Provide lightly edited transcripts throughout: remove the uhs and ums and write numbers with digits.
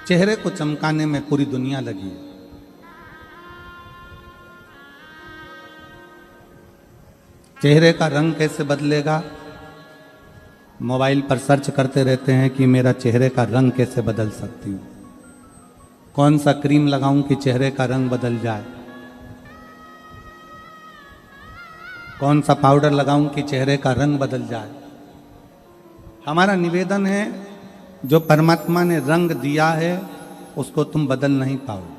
चेहरे को चमकाने में पूरी दुनिया लगी है। चेहरे का रंग कैसे बदलेगा, मोबाइल पर सर्च करते रहते हैं कि मेरा चेहरे का रंग कैसे बदल सकती हूँ, कौन सा क्रीम लगाऊं कि चेहरे का रंग बदल जाए, कौन सा पाउडर लगाऊं कि चेहरे का रंग बदल जाए। हमारा निवेदन है, जो परमात्मा ने रंग दिया है उसको तुम बदल नहीं पाओगे।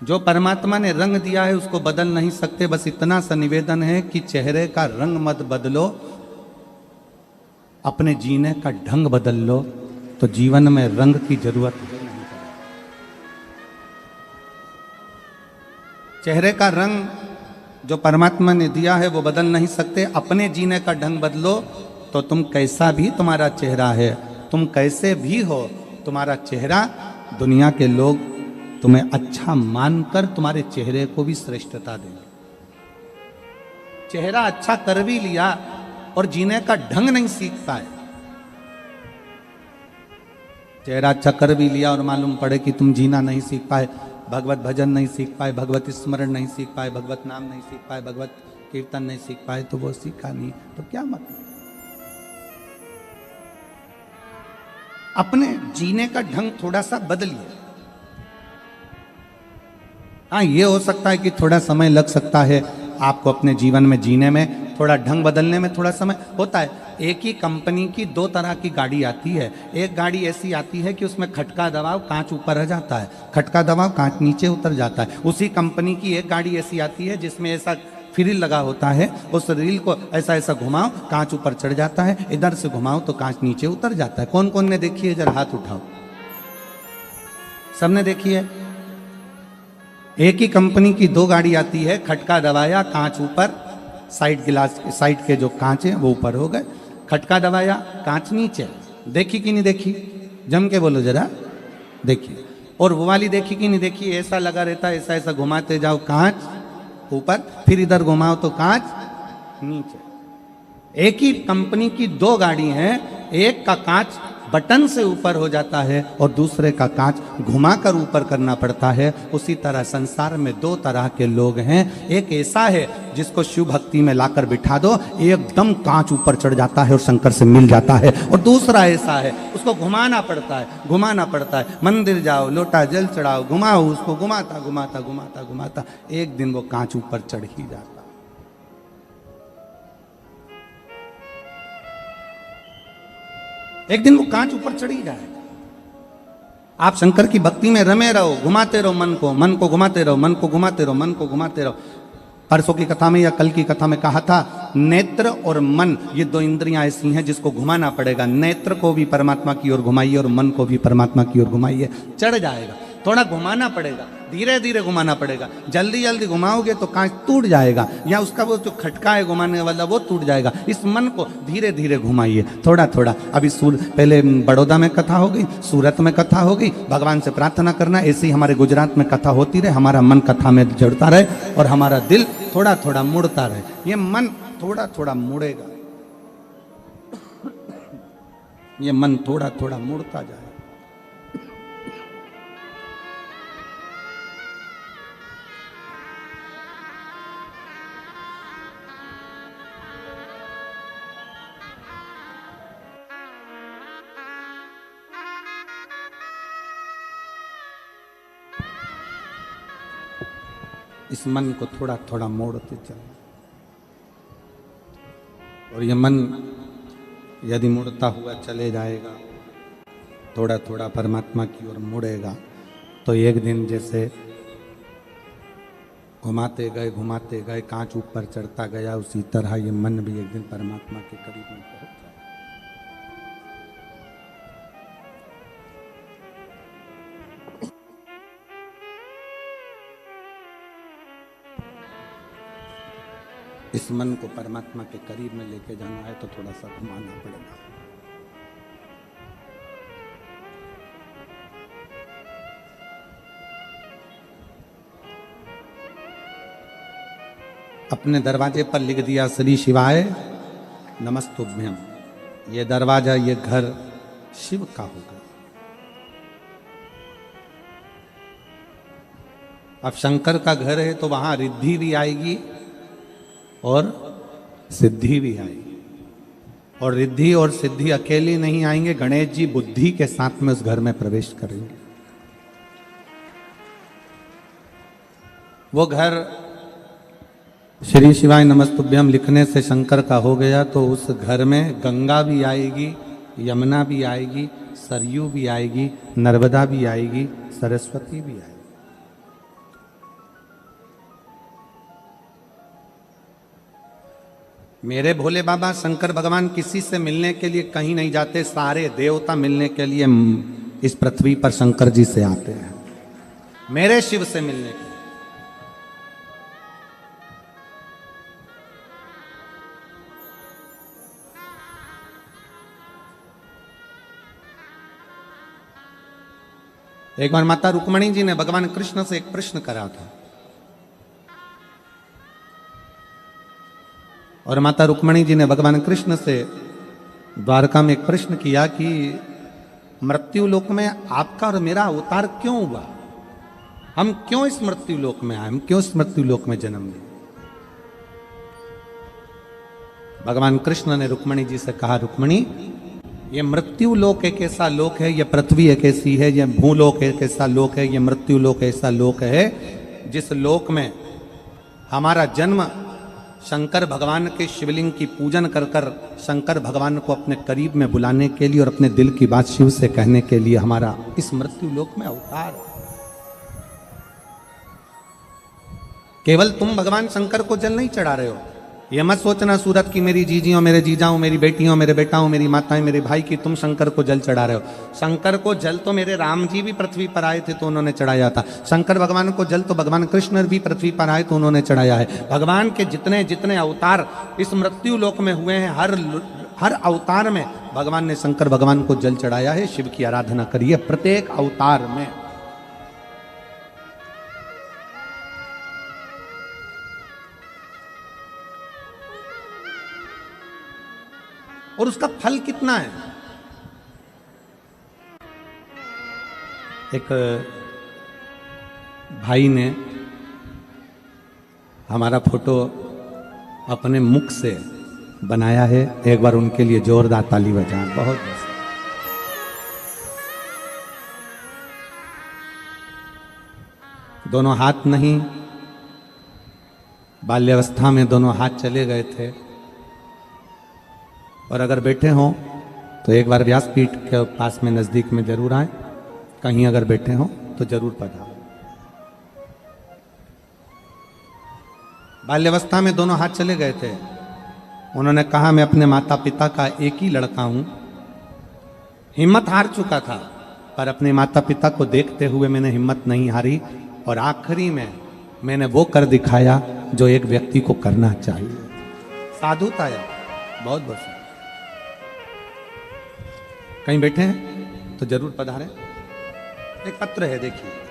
जो परमात्मा ने रंग दिया है उसको बदल नहीं सकते। बस इतना सा निवेदन है कि चेहरे का रंग मत बदलो, अपने जीने का ढंग बदल लो, तो जीवन में रंग की जरूरत है नहीं। चेहरे का रंग जो परमात्मा ने दिया है वो बदल नहीं सकते। अपने जीने का ढंग बदलो तो तुम कैसा भी तुम्हारा चेहरा है, तुम कैसे भी हो, तुम्हारा चेहरा दुनिया के लोग तुम्हें अच्छा मानकर तुम्हारे चेहरे को भी श्रेष्ठता देंगे। चेहरा अच्छा कर भी लिया और जीने का ढंग नहीं सीख पाए, चेहरा अच्छा कर भी लिया और मालूम पड़े कि तुम जीना नहीं सीख पाए, भगवत भजन नहीं सीख पाए, भगवत स्मरण नहीं सीख पाए, भगवत नाम नहीं सीख पाए, भगवत कीर्तन नहीं सीख पाए, तो वो सीखा नहीं तो क्या मतलब। अपने जीने का ढंग थोड़ा सा बदलिए। हाँ, ये हो सकता है कि थोड़ा समय लग सकता है आपको अपने जीवन में जीने में, थोड़ा ढंग बदलने में थोड़ा समय होता है। एक ही कंपनी की दो तरह की गाड़ी आती है। एक गाड़ी ऐसी आती है कि उसमें खटका दबाव कांच ऊपर आ जाता है, खटका दबाव कांच नीचे उतर जाता है। उसी कंपनी की एक गाड़ी ऐसी आती है जिसमें ऐसा फ्रिल लगा होता है, उस रील को ऐसा ऐसा घुमाओ कांच ऊपर चढ़ जाता है, इधर से घुमाओ तो कांच नीचे उतर जाता है। कौन कौन ने देखी है, जरा हाथ उठाओ। सबने देखी है। एक ही कंपनी की दो गाड़ी आती है, खटका दबाया कांच ऊपर, साइड गिलास साइड के जो कांच है वो ऊपर हो गए, खटका दबाया कांच नीचे। देखी कि नहीं देखी, जम के बोलो जरा, देखिए। और वो वाली देखी कि नहीं देखी, ऐसा लगा रहता है, ऐसा ऐसा घुमाते जाओ कांच ऊपर, फिर इधर घुमाओ तो कांच नीचे। एक ही कंपनी की दो गाड़ी हैं, एक का कांच बटन से ऊपर हो जाता है और दूसरे का कांच घुमाकर ऊपर करना पड़ता है। उसी तरह संसार में दो तरह के लोग हैं। एक ऐसा है जिसको शिव भक्ति में लाकर बिठा दो, एकदम कांच ऊपर चढ़ जाता है और शंकर से मिल जाता है। और दूसरा ऐसा है, उसको घुमाना पड़ता है, घुमाना पड़ता है। मंदिर जाओ, लोटा जल चढ़ाओ, घुमाओ उसको, घुमाता घुमाता घुमाता घुमाता एक दिन वो कांच ऊपर चढ़ ही जाता। एक दिन वो कांच ऊपर चढ़ी जाएगा। आप शंकर की भक्ति में रमे रहो, घुमाते रहो मन को घुमाते रहो, मन को घुमाते रहो, मन को घुमाते रहो। परसों की कथा में या कल की कथा में कहा था, नेत्र और मन ये दो इंद्रियां ऐसी हैं जिसको घुमाना पड़ेगा। नेत्र को भी परमात्मा की ओर घुमाइए और मन को भी परमात्मा की ओर घुमाइए, चढ़ जाएगा। थोड़ा घुमाना पड़ेगा, धीरे धीरे घुमाना पड़ेगा। जल्दी जल्दी घुमाओगे तो कांच टूट जाएगा, या उसका वो जो खटका है घुमाने वाला वो टूट जाएगा। इस मन को धीरे धीरे घुमाइए, थोड़ा थोड़ा। अभी पहले बड़ौदा में कथा हो गई, सूरत में कथा हो गई। भगवान से प्रार्थना करना ऐसी हमारे गुजरात में कथा होती रहे, हमारा मन कथा में जुड़ता रहे और हमारा दिल थोड़ा थोड़ा मुड़ता रहे। ये मन थोड़ा थोड़ा मुड़ेगा, ये मन थोड़ा थोड़ा मुड़ता जाए। इस मन को थोड़ा थोड़ा मोड़ते चलो। और ये मन यदि मुड़ता हुआ चले जाएगा, थोड़ा थोड़ा परमात्मा की ओर मुड़ेगा, तो एक दिन जैसे घुमाते गए कांच ऊपर चढ़ता गया, उसी तरह ये मन भी एक दिन परमात्मा के करीब में पहुंच जाएगा। इस मन को परमात्मा के करीब में लेके जाना है तो थोड़ा सा घुमाना पड़ेगा। अपने दरवाजे पर लिख दिया, श्री शिवाय नमस्तुभ्यम। ये दरवाजा, ये घर शिव का होगा। अब शंकर का घर है तो वहां रिद्धि भी आएगी और सिद्धि भी आएगी। और रिद्धि और सिद्धि अकेले नहीं आएंगे, गणेश जी बुद्धि के साथ में उस घर में प्रवेश करेंगे। वो घर श्री शिवाय नमस्तुभ्यम लिखने से शंकर का हो गया तो उस घर में गंगा भी आएगी, यमुना भी आएगी, सरयू भी आएगी, नर्मदा भी आएगी, सरस्वती भी आएगी। मेरे भोले बाबा शंकर भगवान किसी से मिलने के लिए कहीं नहीं जाते, सारे देवता मिलने के लिए इस पृथ्वी पर शंकर जी से आते हैं, मेरे शिव से मिलने के लिए। एक बार माता रुक्मणी जी ने भगवान कृष्ण से एक प्रश्न करा था और माता रुक्मणी जी ने भगवान कृष्ण से द्वारका में एक प्रश्न किया कि मृत्यु लोक में आपका और मेरा अवतार क्यों हुआ, हम क्यों इस मृत्यु लोक में आए, हम क्यों इस मृत्यु लोक में जन्म लिए। भगवान कृष्ण ने रुक्मणी जी से कहा, रुक्मणी ये मृत्यु लोक एक ऐसा लोक है, ये पृथ्वी एक ऐसी है, ये भूलोक एक ऐसा लोक है, ये मृत्यु लोक ऐसा लोक है जिस लोक में हमारा जन्म शंकर भगवान के शिवलिंग की पूजन कर कर शंकर भगवान को अपने करीब में बुलाने के लिए और अपने दिल की बात शिव से कहने के लिए हमारा इस मृत्यु लोक में अवतार। केवल तुम भगवान शंकर को जल नहीं चढ़ा रहे हो, ये मत सोचना सूरत की मेरी जीजियों, मेरे जीजाओं, मेरी बेटियों, मेरे बेटाओं, मेरी माताएं, मेरे भाई की तुम शंकर को जल चढ़ा रहे हो। शंकर को जल तो मेरे राम जी भी पृथ्वी पर आए थे तो उन्होंने चढ़ाया था। शंकर भगवान को जल तो भगवान कृष्ण भी पृथ्वी पर आए तो उन्होंने चढ़ाया है। भगवान के जितने जितने अवतार इस मृत्यु लोक में हुए हैं, हर अवतार में भगवान ने शंकर भगवान को जल चढ़ाया है। शिव की आराधना करिए प्रत्येक अवतार में। और उसका फल कितना है। एक भाई ने हमारा फोटो अपने मुख से बनाया है, एक बार उनके लिए जोरदार ताली बजाएं। बहुत दोनों हाथ नहीं, बाल्यावस्था में दोनों हाथ चले गए थे। और अगर बैठे हों तो एक बार व्यासपीठ के पास में नज़दीक में जरूर आए, कहीं अगर बैठे हों तो जरूर पधारें। बाल्यावस्था में दोनों हाथ चले गए थे। उन्होंने कहा मैं अपने माता पिता का एक ही लड़का हूं, हिम्मत हार चुका था पर अपने माता पिता को देखते हुए मैंने हिम्मत नहीं हारी और आखिरी में मैंने वो कर दिखाया जो एक व्यक्ति को करना चाहिए। साधुता है। बहुत बहुत कहीं बैठे हैं तो जरूर पधारें। एक पत्र है, देखिए।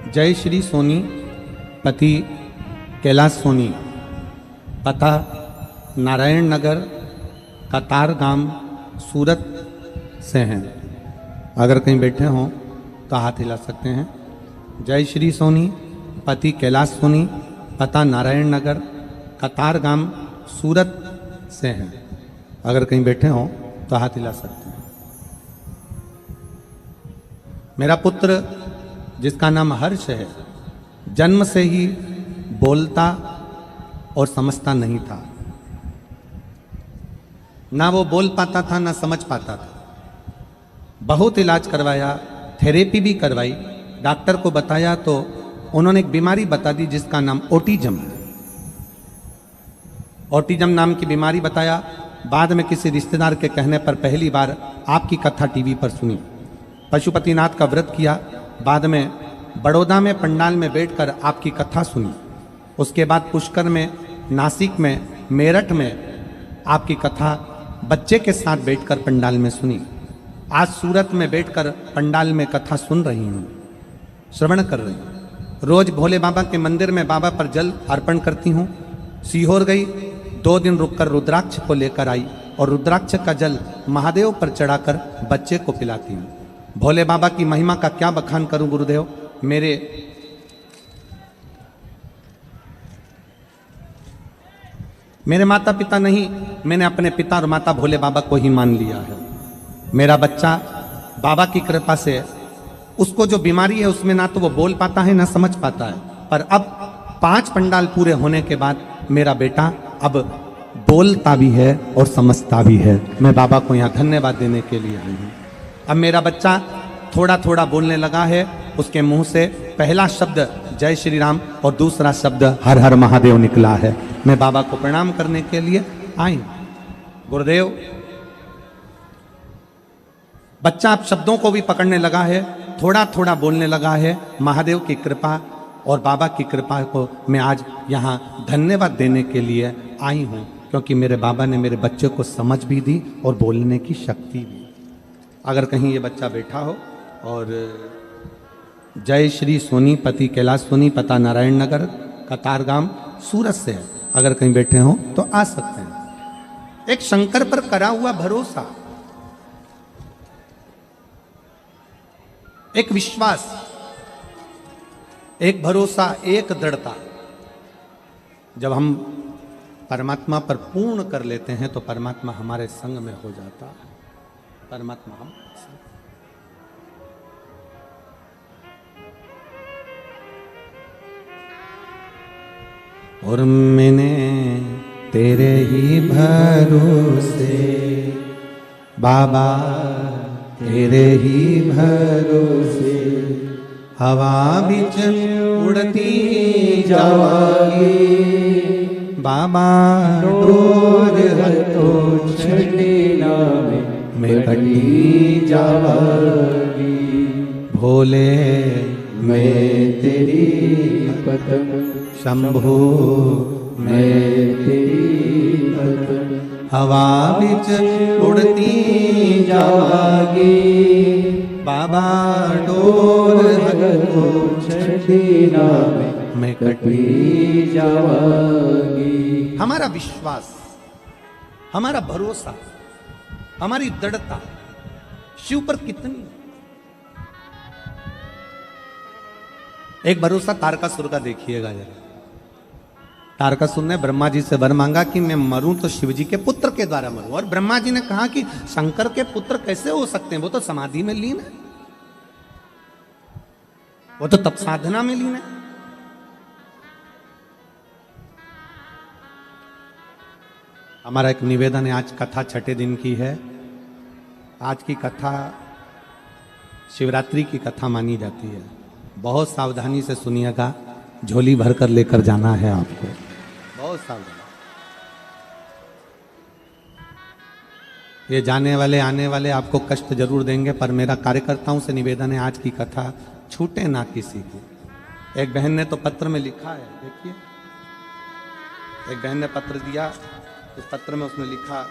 जय श्री सोनी, पति कैलाश सोनी, पता नारायण नगर, कतार गांव, सूरत से हैं। अगर कहीं बैठे हों तो हाथ हिला सकते हैं। जय श्री सोनी, पति कैलाश सोनी, पता नारायण नगर, कतार गांव, सूरत से हैं। अगर कहीं बैठे हो तो हाथ हिला सकते हैं। मेरा पुत्र जिसका नाम हर्ष है, जन्म से ही बोलता और समझता नहीं था। ना वो बोल पाता था ना समझ पाता था। बहुत इलाज करवाया, थेरेपी भी करवाई, डॉक्टर को बताया तो उन्होंने एक बीमारी बता दी जिसका नाम ऑटिज्म है। ऑटिज्म नाम की बीमारी बताया। बाद में किसी रिश्तेदार के कहने पर पहली बार आपकी कथा टीवी पर सुनी। पशुपतिनाथ का व्रत किया। बाद में बड़ौदा में पंडाल में बैठकर आपकी कथा सुनी। उसके बाद पुष्कर में, नासिक में, मेरठ में आपकी कथा बच्चे के साथ बैठकर पंडाल में सुनी। आज सूरत में बैठकर पंडाल में कथा सुन रही हूँ, श्रवण कर रही हूँ। रोज भोले बाबा के मंदिर में बाबा पर जल अर्पण करती हूँ। सीहोर गई, 2 दिन रुककर रुद्राक्ष को लेकर आई और रुद्राक्ष का जल महादेव पर चढ़ाकर बच्चे को पिलाती हूँ। भोले बाबा की महिमा का क्या बखान करूं गुरुदेव। मेरे माता पिता नहीं, मैंने अपने पिता और माता भोले बाबा को ही मान लिया है। मेरा बच्चा बाबा की कृपा से, उसको जो बीमारी है उसमें ना तो वो बोल पाता है ना समझ पाता है, पर अब 5 पंडाल पूरे होने के बाद मेरा बेटा अब बोलता भी है और समझता भी है। मैं बाबा को यहाँ धन्यवाद देने के लिए आई हूँ। अब मेरा बच्चा थोड़ा थोड़ा बोलने लगा है। उसके मुंह से पहला शब्द जय श्री राम और दूसरा शब्द हर हर महादेव निकला है। मैं बाबा को प्रणाम करने के लिए आई। गुरुदेव, बच्चा अब शब्दों को भी पकड़ने लगा है, थोड़ा थोड़ा बोलने लगा है। महादेव की कृपा और बाबा की कृपा को मैं आज यहाँ धन्यवाद देने के लिए आई हूँ, क्योंकि मेरे बाबा ने मेरे बच्चे को समझ भी दी और बोलने की शक्ति भी। अगर कहीं ये बच्चा बैठा हो और जय श्री सोनी, पति कैलाश सोनी, पता नारायण नगर, कतार गांव, सूरत से है, अगर कहीं बैठे हो तो आ सकते हैं। एक शंकर पर करा हुआ भरोसा, एक विश्वास, एक भरोसा, एक दृढ़ता, जब हम परमात्मा पर पूर्ण कर लेते हैं तो परमात्मा हमारे संग में हो जाता है। परमात्मा हम और मैंने तेरे ही भरोसे बाबा, तेरे ही भरोसे हवा बिच उड़ती जावागी बाबा, डोर हथो छड़ी नावे मैं कटी जावागी। भोले मैं तेरी पतंग, शंभो मैं तेरी पतंग, हवा बिच उड़ती जावागी बाबा, डोर हथो छड़ी नावे मैं कटी जावागी। हमारा विश्वास, हमारा भरोसा, हमारी दृढ़ता शिव पर कितनी। एक भरोसा तारकासुर का देखिएगा जरा। तारकासुर ने ब्रह्मा जी से वर मांगा कि मैं मरूं तो शिव जी के पुत्र के द्वारा मरूं, और ब्रह्मा जी ने कहा कि शंकर के पुत्र कैसे हो सकते हैं, वो तो समाधि में लीन है, वो तो तप साधना में लीन है। हमारा एक निवेदन है, आज कथा 6ठे दिन की है। आज की कथा शिवरात्रि की कथा मानी जाती है। बहुत सावधानी से सुनिएगा, झोली भर कर लेकर जाना है आपको, बहुत सावधान। ये जाने वाले आने वाले आपको कष्ट जरूर देंगे, पर मेरा कार्यकर्ताओं से निवेदन है, आज की कथा छूटे ना किसी की। एक बहन ने तो पत्र में लिखा है, देखिए, एक बहन ने पत्र दिया, इस पत्र में उसने लिखा,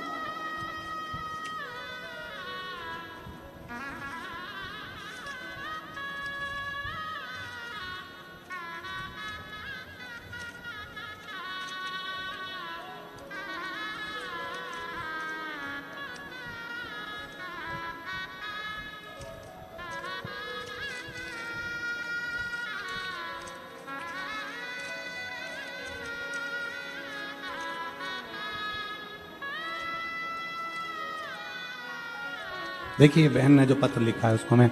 देखिए बहन ने जो पत्र लिखा है उसको मैं,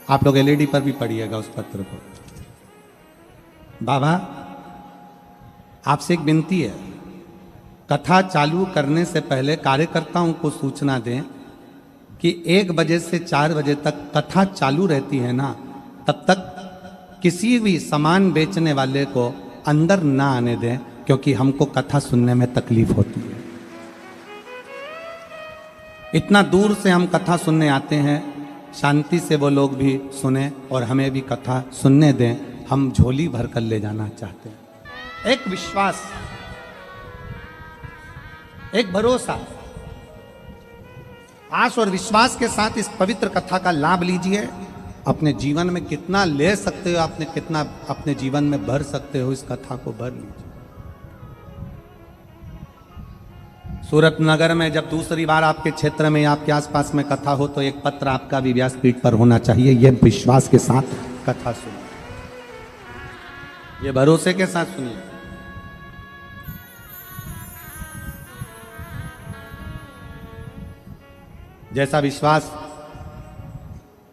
आप लोग एलईडी पर भी पढ़िएगा उस पत्र को। बाबा आपसे एक विनती है, कथा चालू करने से पहले कार्यकर्ताओं को सूचना दें कि 1 बजे से 4 बजे तक कथा चालू रहती है ना, तब तक किसी भी सामान बेचने वाले को अंदर ना आने दें, क्योंकि हमको कथा सुनने में तकलीफ होती है। इतना दूर से हम कथा सुनने आते हैं, शांति से वो लोग भी सुने और हमें भी कथा सुनने दें। हम झोली भर कर ले जाना चाहते हैं। एक विश्वास, एक भरोसा, आश और विश्वास के साथ इस पवित्र कथा का लाभ लीजिए। अपने जीवन में कितना ले सकते हो, आपने कितना अपने जीवन में भर सकते हो, इस कथा को भर लीजिए। सूरत नगर में जब दूसरी बार आपके क्षेत्र में, आपके आसपास में कथा हो तो एक पत्र आपका भी व्यासपीठ पर होना चाहिए। यह विश्वास के साथ कथा सुनिए, ये भरोसे के साथ सुनिए। जैसा विश्वास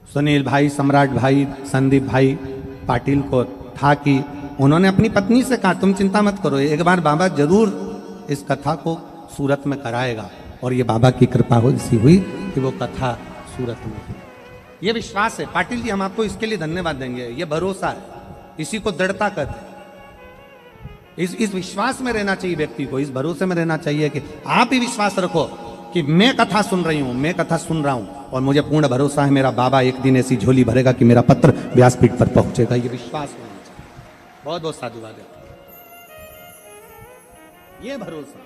सुनील भाई, सम्राट भाई, संदीप भाई पाटिल को था कि उन्होंने अपनी पत्नी से कहा तुम चिंता मत करो, एक बार बाबा जरूर इस कथा को सूरत में कराएगा। और ये बाबा की कृपा ऐसी हुई कि वो कथा सूरत में हुई। ये विश्वास है पाटिल जी, हम आपको इसके लिए धन्यवाद देंगे। ये भरोसा है, इसी को दृढ़ता कहते हैं। इस विश्वास में रहना चाहिए व्यक्ति को, इस भरोसे में रहना चाहिए कि आप ही विश्वास रखो कि मैं कथा सुन रही हूं, मैं कथा सुन रहा हूं और मुझे पूर्ण भरोसा है मेरा बाबा एक दिन ऐसी झोली भरेगा कि मेरा पत्र व्यासपीठ पर पहुंचेगा। ये विश्वास होना चाहिए। बहुत बहुत साधुवाद है, ये भरोसा।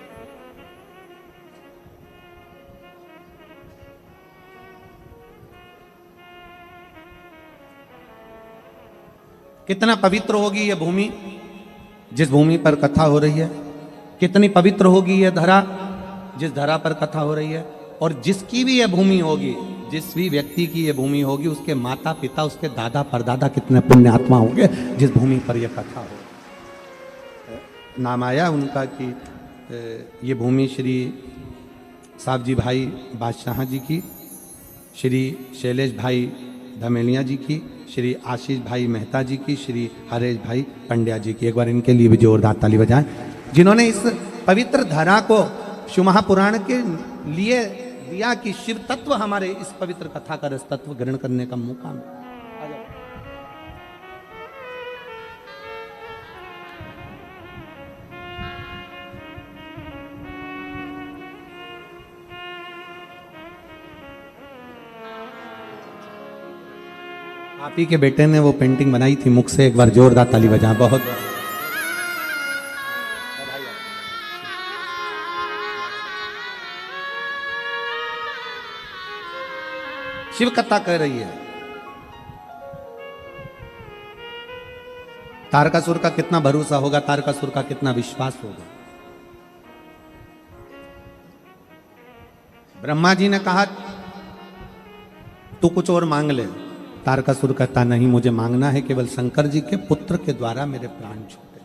कितना पवित्र होगी ये भूमि, जिस भूमि पर कथा हो रही है। कितनी पवित्र होगी ये धरा, जिस धरा पर कथा हो रही है। और जिसकी भी ये भूमि होगी, जिस भी व्यक्ति की ये भूमि होगी, उसके माता पिता, उसके दादा परदादा कितने पुण्यात्मा होंगे जिस भूमि पर यह कथा हो। नाम आया उनका कि ये भूमि श्री साहब जी भाई बादशाह जी की, श्री शैलेश भाई धमेलिया जी की, श्री आशीष भाई मेहता जी की, श्री हरेश भाई पंड्या जी की। एक बार इनके लिए भी जोरदार ताली बजाएं, जिन्होंने इस पवित्र धरा को शिव महापुराण के लिए दिया कि शिव तत्व हमारे इस पवित्र कथा का रस तत्व ग्रहण करने का मौका मिला। आप ही के बेटे ने वो पेंटिंग बनाई थी मुख से, एक बार जोरदार ताली बजा। बहुत शिव कथा कह रही है। तारकासुर का कितना भरोसा होगा, तारकासुर का कितना विश्वास होगा। ब्रह्मा जी ने कहा तू कुछ और मांग ले। तारकासुर कहता नहीं, मुझे मांगना है केवल शंकर जी के पुत्र के द्वारा मेरे प्राण छूटे।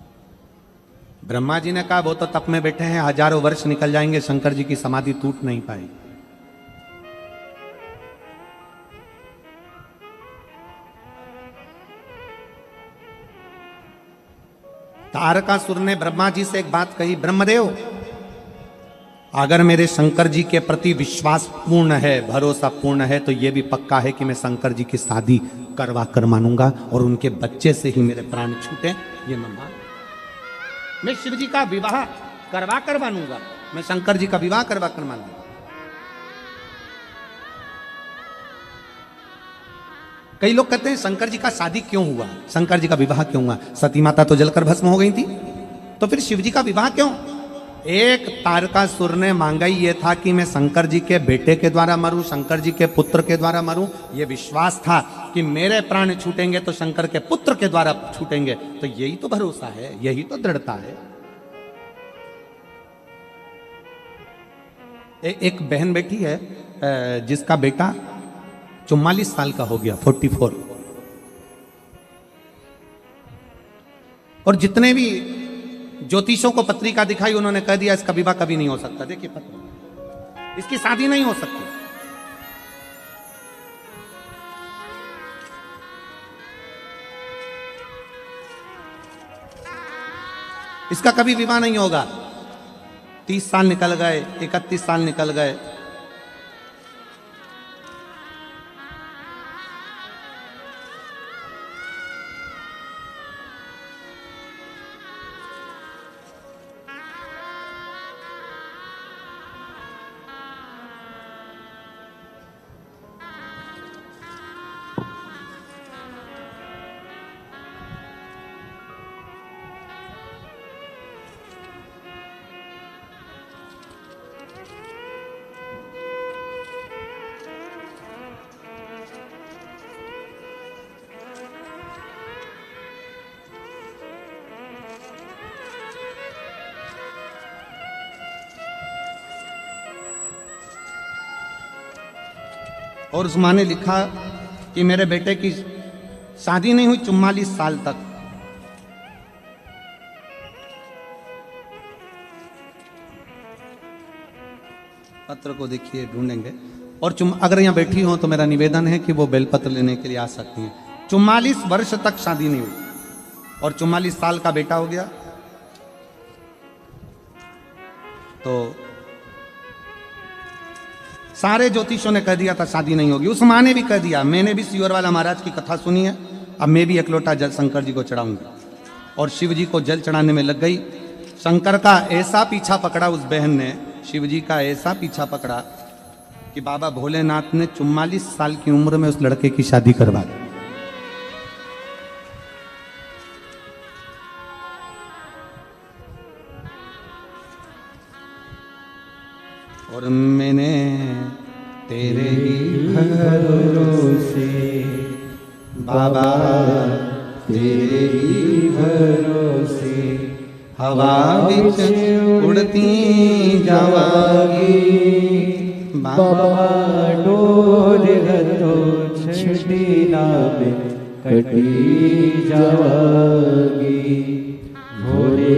ब्रह्मा जी ने कहा वो तो तप में बैठे हैं, हजारों वर्ष निकल जाएंगे, शंकर जी की समाधि टूट नहीं पाई। तारकासुर ने ब्रह्मा जी से एक बात कही, ब्रह्मदेव अगर मेरे शंकर जी के प्रति विश्वास पूर्ण है, भरोसा पूर्ण है, तो यह भी पक्का है कि मैं शंकर जी की शादी करवा कर मानूंगा और उनके बच्चे से ही मेरे प्राण छूटे। ये मैं शिव जी का विवाह करवा कर मानूंगा, मैं शंकर जी का विवाह करवा कर मानूंगा। कई लोग कहते हैं शंकर जी का शादी क्यों हुआ, शंकर जी का विवाह क्यों हुआ? सती माता तो जलकर भस्म हो गई थी, तो फिर शिव जी का विवाह क्यों? एक तारकासुर ने मांगा ही ये था कि मैं शंकर जी के बेटे के द्वारा मरूं, शंकर जी के पुत्र के द्वारा मरूं। ये विश्वास था कि मेरे प्राण छूटेंगे तो शंकर के पुत्र के द्वारा छूटेंगे। तो यही तो भरोसा है, यही तो दृढ़ता है। एक बहन बेटी है जिसका बेटा 44 साल का हो गया, 44, और जितने भी ज्योतिषों को पत्रिका दिखाई उन्होंने कह दिया इसका विवाह कभी नहीं हो सकता। देखिए पत्र, इसकी शादी नहीं हो सकती। इसका कभी विवाह नहीं होगा। 30 साल निकल गए, 31 साल निकल गए, और उस माँ ने लिखा कि मेरे बेटे की शादी नहीं हुई 44 साल तक। पत्र को देखिए, ढूंढेंगे। और अगर यहाँ बैठी हो तो मेरा निवेदन है कि वो बेलपत्र लेने के लिए आ सकती हैं। 44 वर्ष तक शादी नहीं हुई और 44 साल का बेटा हो गया, तो सारे ज्योतिषों ने कह दिया था शादी नहीं होगी। उस माँ ने भी कह दिया। मैंने भी सियोरवाला महाराज की कथा सुनी है। अब मैं भी एक लोटा जल शंकर जी को चढ़ाऊंगी। और शिव जी को जल चढ़ाने में लग गई। शंकर का ऐसा पीछा पकड़ा उस बहन ने, शिव जी का ऐसा पीछा पकड़ा कि बाबा भोलेनाथ ने 44 साल की उम्र में उस लड़के की शादी करवा दी। और मैंने तेरे ही भरोसे बाबा, तेरे ही भरोसे हवा बिच उड़ती जावागी बाबा, डोर हतो छड़ी नामे कटी जावागी। भोले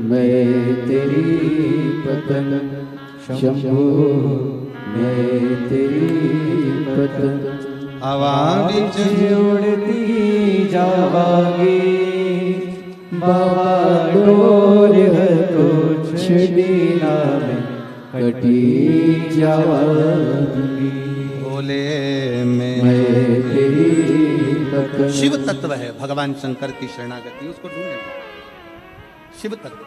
मैं तेरी पतंग, शंभू मैं तेरी पतंग, हवा बिच उड़ती जावागी। बाबा डोर हतो छड़ी नामे कटी जावागी। बोले मैं तेरी पतंग। शिव तत्व है भगवान शंकर की शरणागति, उसको ढूंढे। शिव तत्व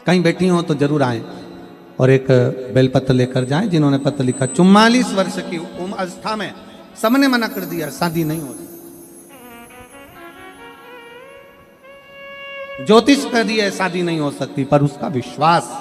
कहीं बैठी हो तो जरूर आए और एक बेलपत्र लेकर जाएं। जिन्होंने पत्र लिखा 44 वर्ष की उम्र अवस्था में सबने मना कर दिया, शादी नहीं होती। ज्योतिष कह दिया शादी नहीं हो सकती, पर उसका विश्वास।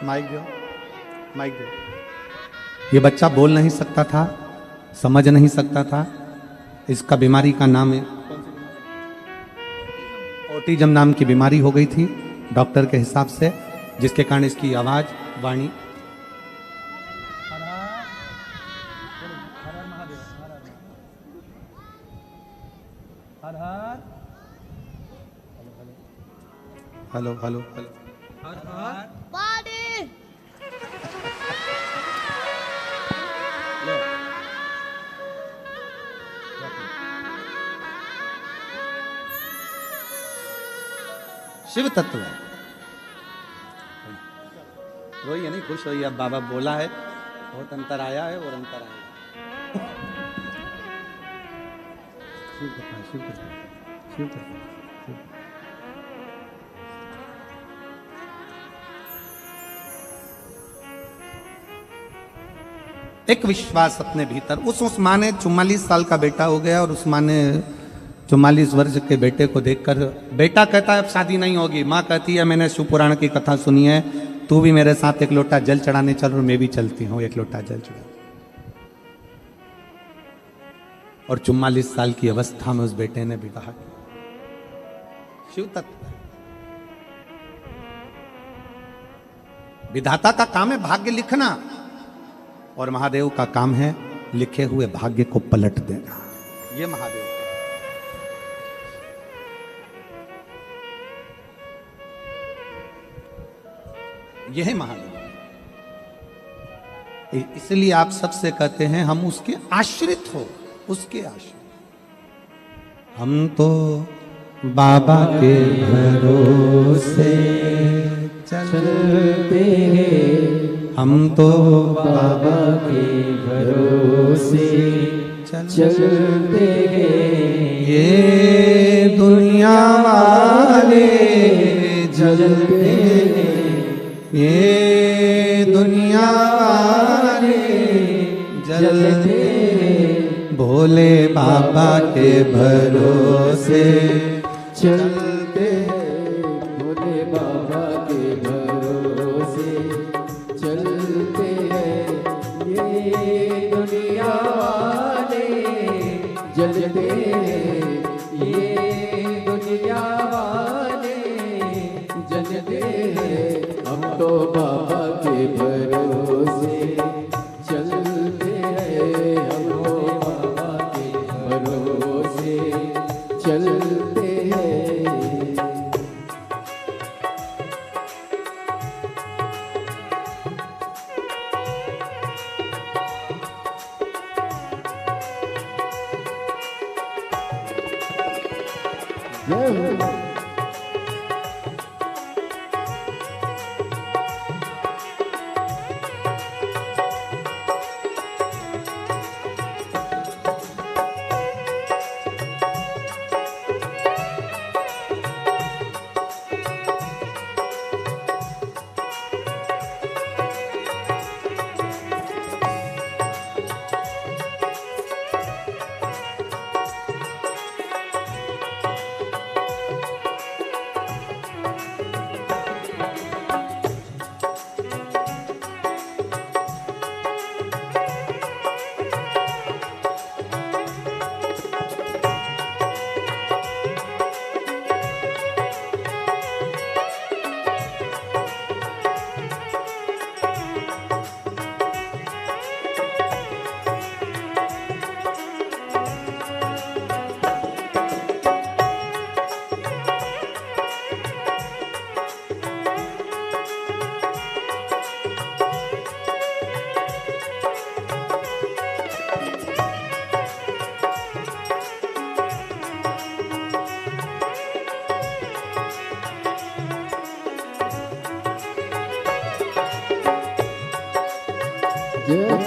माइक दो, माइक दो। ये बच्चा बोल नहीं सकता था, समझ नहीं सकता था। इसका बीमारी का नाम है ऑटिज्म नाम की बीमारी हो गई थी डॉक्टर के हिसाब से, जिसके कारण इसकी आवाज, वाणी। Hello hello hello. शिव तत्व है। रोइए नहीं, खुश होइए। अब बाबा बोला है, बहुत अंतर आया है और अंतर आएगा। शिव तत्व, शिव तत्व, शिव तत्व। एक विश्वास अपने भीतर। उस माँ ने 44 साल का बेटा हो गया और उस माँ ने 44 वर्ष के बेटे को देखकर, बेटा कहता है अब शादी नहीं होगी। माँ कहती है मैंने शिव पुराण की कथा सुनी है, तू भी मेरे साथ एक लोटा जल चढ़ाने चल और मैं भी चलती हूँ एक लोटा जल चढ़ा। और 44 साल की अवस्था में उस बेटे ने विवाह किया। शिव तत्व। विधाता का काम है भाग्य लिखना, और महादेव का काम है लिखे हुए भाग्य को पलट देना। ये महादेव यह है महादेव। इसलिए आप सबसे कहते हैं हम उसके आश्रित हो, उसके आश्रित। हम तो बाबा के भरोसे चलते हैं, हम तो बाबा के भरोसे चलते हैं। ये दुनिया वाले जलते हैं, ये दुनिया वाले जलते हैं, भोले बाबा के भरोसे चलते हैं, भोले बाबा के भरोसे चलते हैं। ये दुनिया वाले जलते हैं, ये दुनिया वाले जलते हैं। हम तो बाबा के भरोसे चलते हैं, हम तो बाबा के भरोसे चलते हैं। जय हो।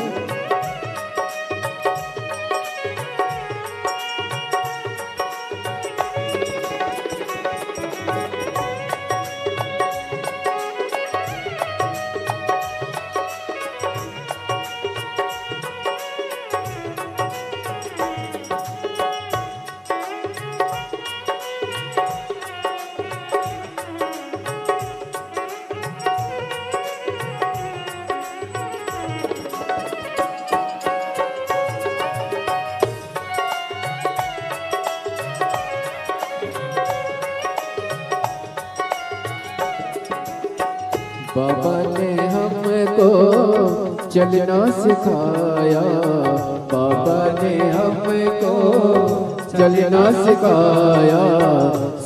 बाबा ने हमको चलना सिखाया, बाबा ने हमको चलना सिखाया,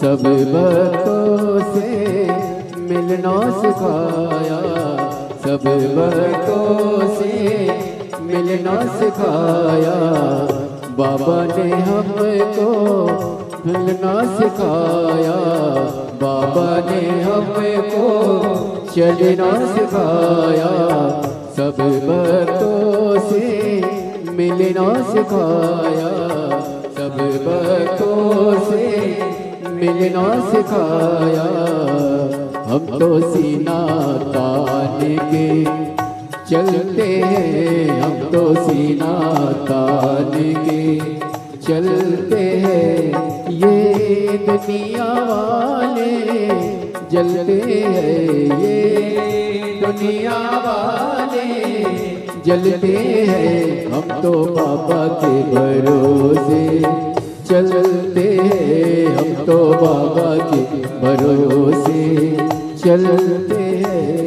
सब भक्तों से मिलना सिखाया, सब भक्तों से मिलना सिखाया। बाबा ने हमको मिलना सिखाया, बाबा ने हमको चलना सिखाया, सब भक्तों से मिलना सिखाया, सब भक्तों से मिलना सिखाया। हम तो सीना तान के चलते हैं, हम तो सीना तान के चलते हैं। ये दुनिया वाले जलते हैं, ये दुनिया वाले जलते हैं। हम तो बाबा के भरोसे चलते हैं, हम तो बाबा के भरोसे चलते हैं।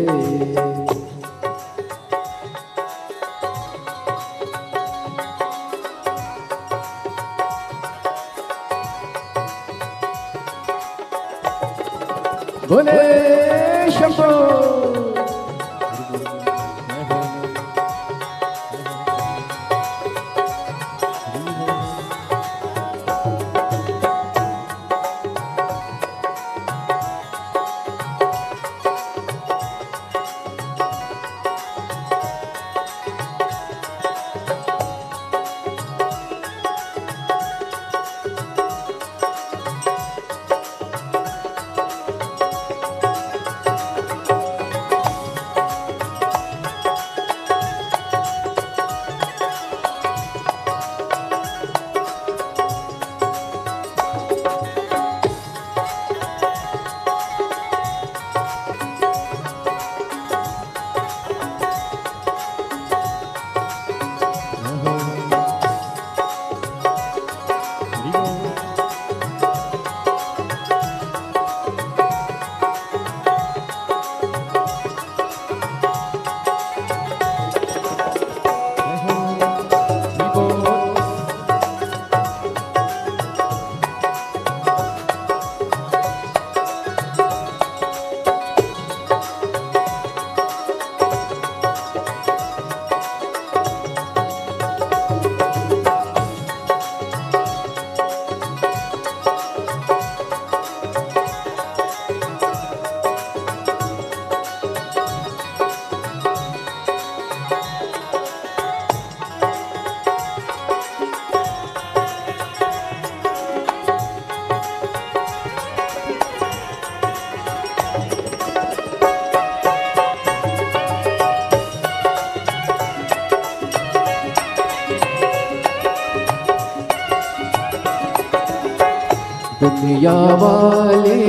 दुनिया वाले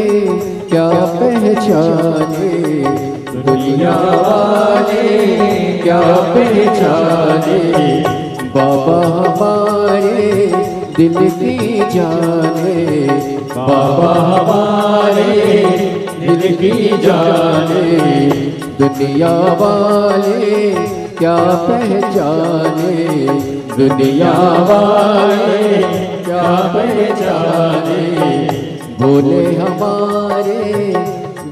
क्या पहचाने, दुनिया वाले क्या पहचाने, बाबा हमारे दिल की जाने, बाबा हमारे दिल की जाने। दुनिया वाले क्या पहचाने, दुनिया वाले क्या पहचाने, भोले हमारे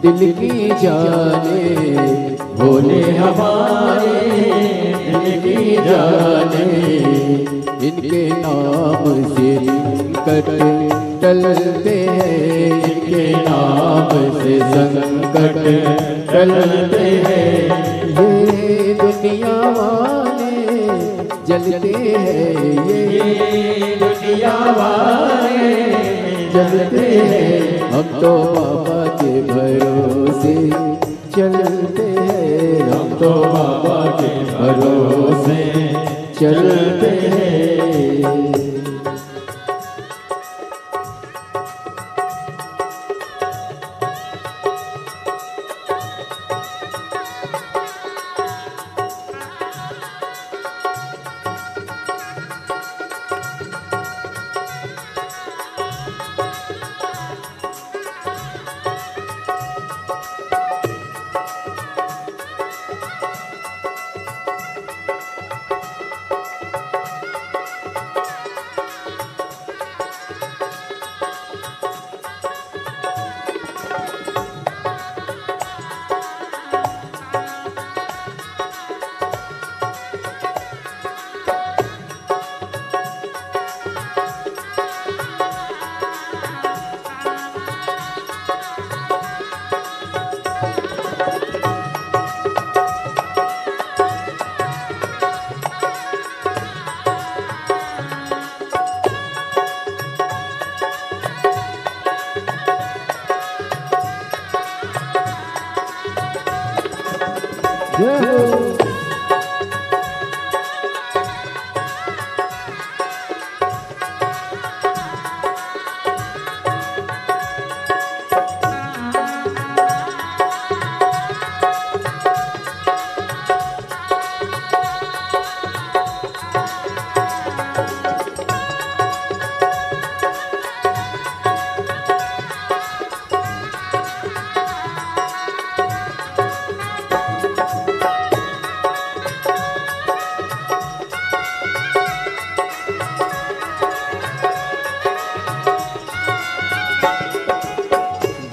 दिल की जाने, भोले हमारे दिल की जाने। इनके नाम से संकट टलते हैं, इनके नाम से संकट टलते हैं। ये दुनिया वाले जलते हैं, ये दुनिया वाले जलते हैं। हम तो बाबा के भरोसे चलते हैं, हम तो बाबा के भरोसे चलते हैं।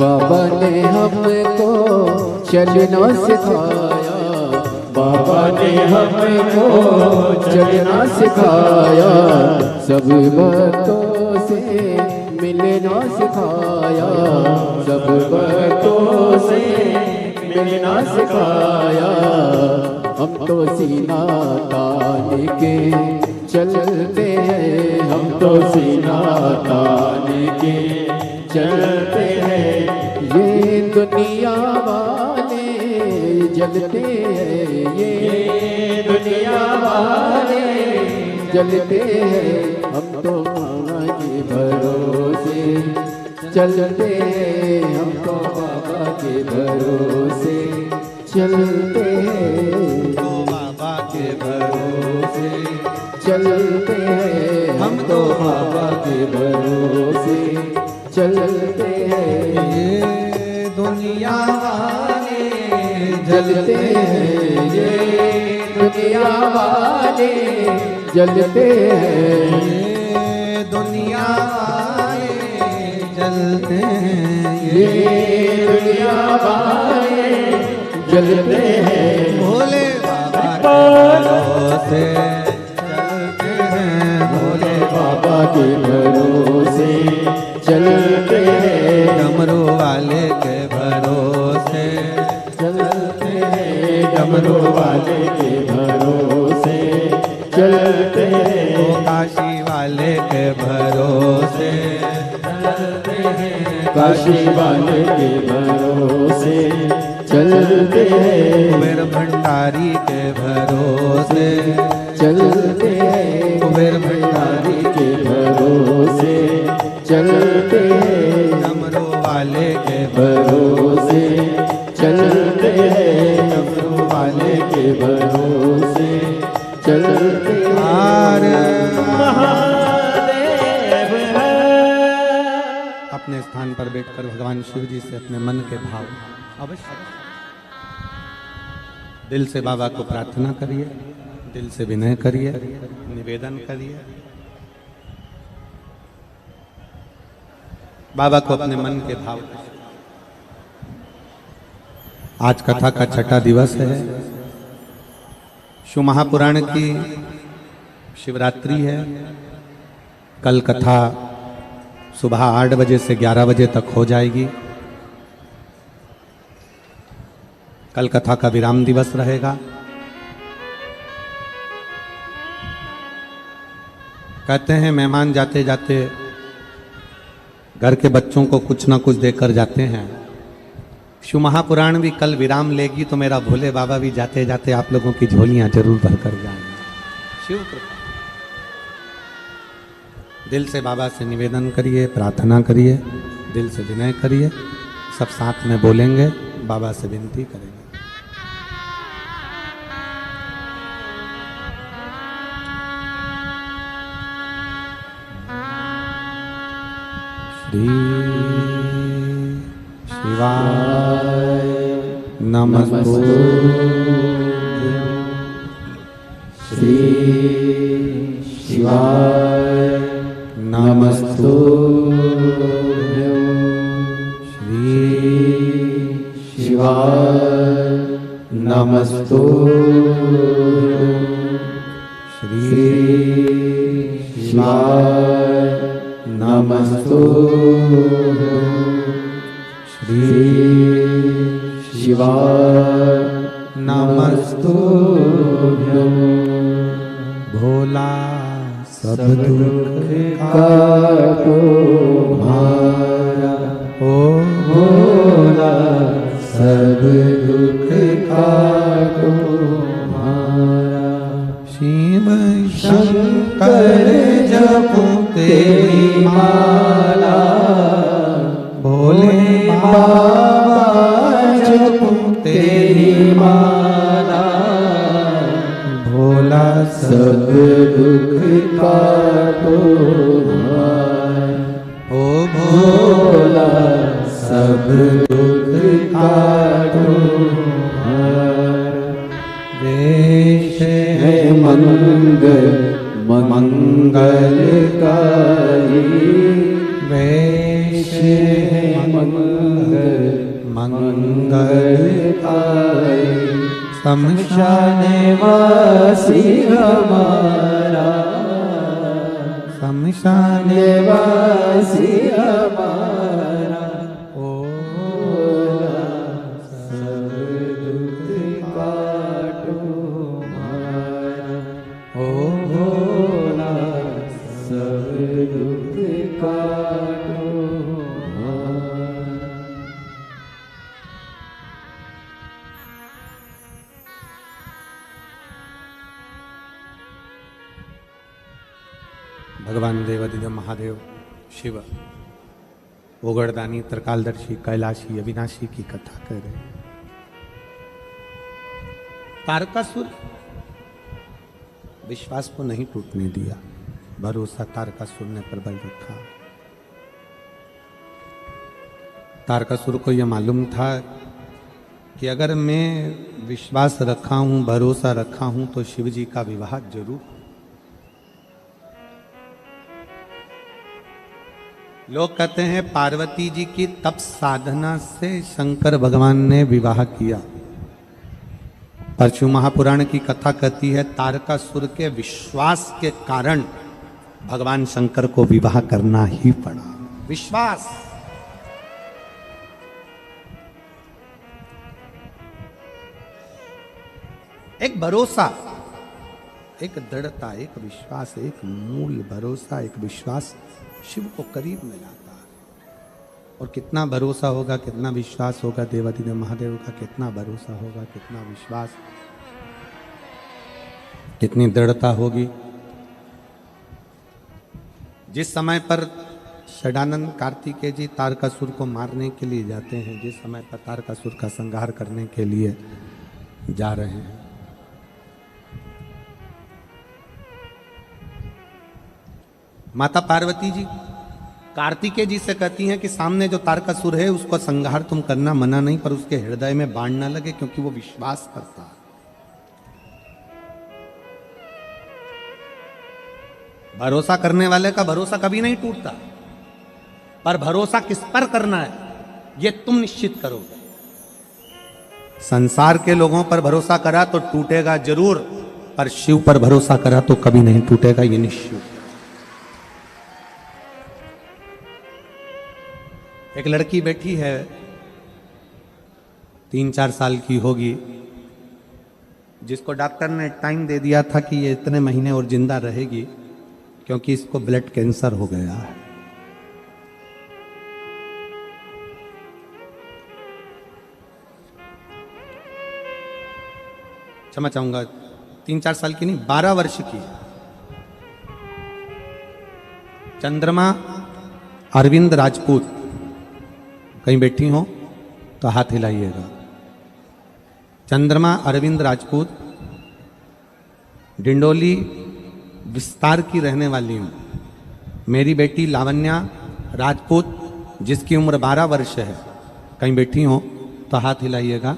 बाबा ने हमको चलना सिखाया, बाबा ने हमको चलना सिखाया, सब भक्तों से मिलना सिखाया, सब भक्तों से मिलना सिखाया। हम तो सीना तान के चलते हैं, हम तो सीना तान के चलते हैं। ये दुनिया वाले जलते हैं, ये दुनिया वाले जलते हैं। हम तो बाबा के भरोसे चलते हैं, हम तो बाबा के भरोसे चलते हैं, तो बाबा के भरोसे चलते हैं। हम तो बाबा के भरोसे चलते हैं। ये दुनिया वाले जलते हैं, ये दुनिया वाले जलते हैं, ये दुनिया वाले जलते हैं, ये दुनिया वाले जलते हैं। भोले बाबा के भरोसे चलते हैं, भोले बाबा के भरोसे चलते हैं, डमरू वाले के भरोसे चलते हैं, डमरू वाले के भरोसे चलते हैं, ओ काशी वाले के भरोसे चलते हैं, काशी वाले के भरोसे चलते हैं, कुबेर भंडारी के भरोसे चलते हैं, कुबेर भंडारी के भरोसे चलते हैं। भगवान शिव जी से अपने मन के भाव अवश्य दिल से बाबा को प्रार्थना करिए, दिल से विनय करिए, निवेदन करिए। बाबा को अपने मन के भाव। आज कथा का छठा दिवस है। शिव महापुराण की शिवरात्रि है। कल कथा सुबह 8 बजे से 11 बजे तक हो जाएगी। कल कथा का विराम दिवस रहेगा। कहते हैं मेहमान जाते जाते घर के बच्चों को कुछ ना कुछ देकर जाते हैं। शिव महापुराण भी कल विराम लेगी तो मेरा भोले बाबा भी जाते जाते आप लोगों की झोलियां जरूर भरकर जाएंगे। शिव कृपा। दिल से बाबा से निवेदन करिए, प्रार्थना करिए, दिल से विनय करिए। सब साथ में बोलेंगे, बाबा से विनती करेंगे। श्री शिवाय नमस्तुभ्यं। श्री शिवाय नमस्तुभ्यं। श्री शिवाय नमस्तुभ्यं। श्री शिवाय नमस्तुभ्यं। श्री शिवाय नमस्तुभ्यं। भोला सब दुख काटो हमारा, ओ भोला सब दुख काटो हमारा। शिव शंकर जपो तेरी माला, भोले बाबा जपो तेरी माला। भोला सब दुख काटो हमारा, ओ भोला सब दुख काटो हमारा। वेश है मंगल मंगलकारी, वेश है मंगल मंगलकारी। शमशान वासी हमारा, शमशान वासी हमारा। ओ भोला सब दुख काटो हमारा, ओ भोला सब दुख काटो हमारा। भगवान देवादिदेव महादेव शिव ओगड़दानी त्रिकालदर्शी कैलाशी अविनाशी की कथा कर रहे हैं। तारकासुर विश्वास को नहीं टूटने दिया। भरोसा तारकासुर ने प्रबल रखा। तारकासुर को यह मालूम था कि अगर मैं विश्वास रखा हूं, भरोसा रखा हूं तो शिव जी का विवाह जरूर। लोग कहते हैं पार्वती जी की तप साधना से शंकर भगवान ने विवाह किया। पर शिव महापुराण की कथा कहती है तारकासुर के विश्वास के कारण भगवान शंकर को विवाह करना ही पड़ा। विश्वास। एक भरोसा, एक दृढ़ता, एक विश्वास, एक मूल भरोसा, एक विश्वास शिव को करीब में लाता है। और कितना भरोसा होगा, कितना विश्वास होगा देवादिदेव महादेव का, कितना भरोसा होगा, कितना विश्वास, कितनी दृढ़ता होगी। जिस समय पर षडानंद कार्तिकेय जी तारकासुर को मारने के लिए जाते हैं, जिस समय पर तारकासुर का संहार करने के लिए जा रहे हैं, माता पार्वती जी कार्तिकेय जी से कहती हैं कि सामने जो तारकासुर है उसको संहार तुम करना मना नहीं, पर उसके हृदय में बाण ना लगे क्योंकि वो विश्वास करता है। भरोसा करने वाले का भरोसा कभी नहीं टूटता, पर भरोसा किस पर करना है ये तुम निश्चित करोगे। संसार के लोगों पर भरोसा करा तो टूटेगा जरूर, पर शिव पर भरोसा करा तो कभी नहीं टूटेगा, ये निश्चित। एक लड़की बैठी है, 3-4 साल की होगी, जिसको डॉक्टर ने टाइम दे दिया था कि ये इतने महीने और जिंदा रहेगी क्योंकि इसको ब्लड कैंसर हो गया है। क्षमा चाहूंगा, 3-4 साल की नहीं, 12 वर्ष की है। चंद्रमा अरविंद राजपूत कहीं बैठी हो तो हाथ हिलाइएगा। चंद्रमा अरविंद राजपूत, डिंडोली विस्तार की रहने वाली हूं। मेरी बेटी लावण्या राजपूत जिसकी उम्र 12 वर्ष है, कहीं बैठी हो तो हाथ हिलाइएगा।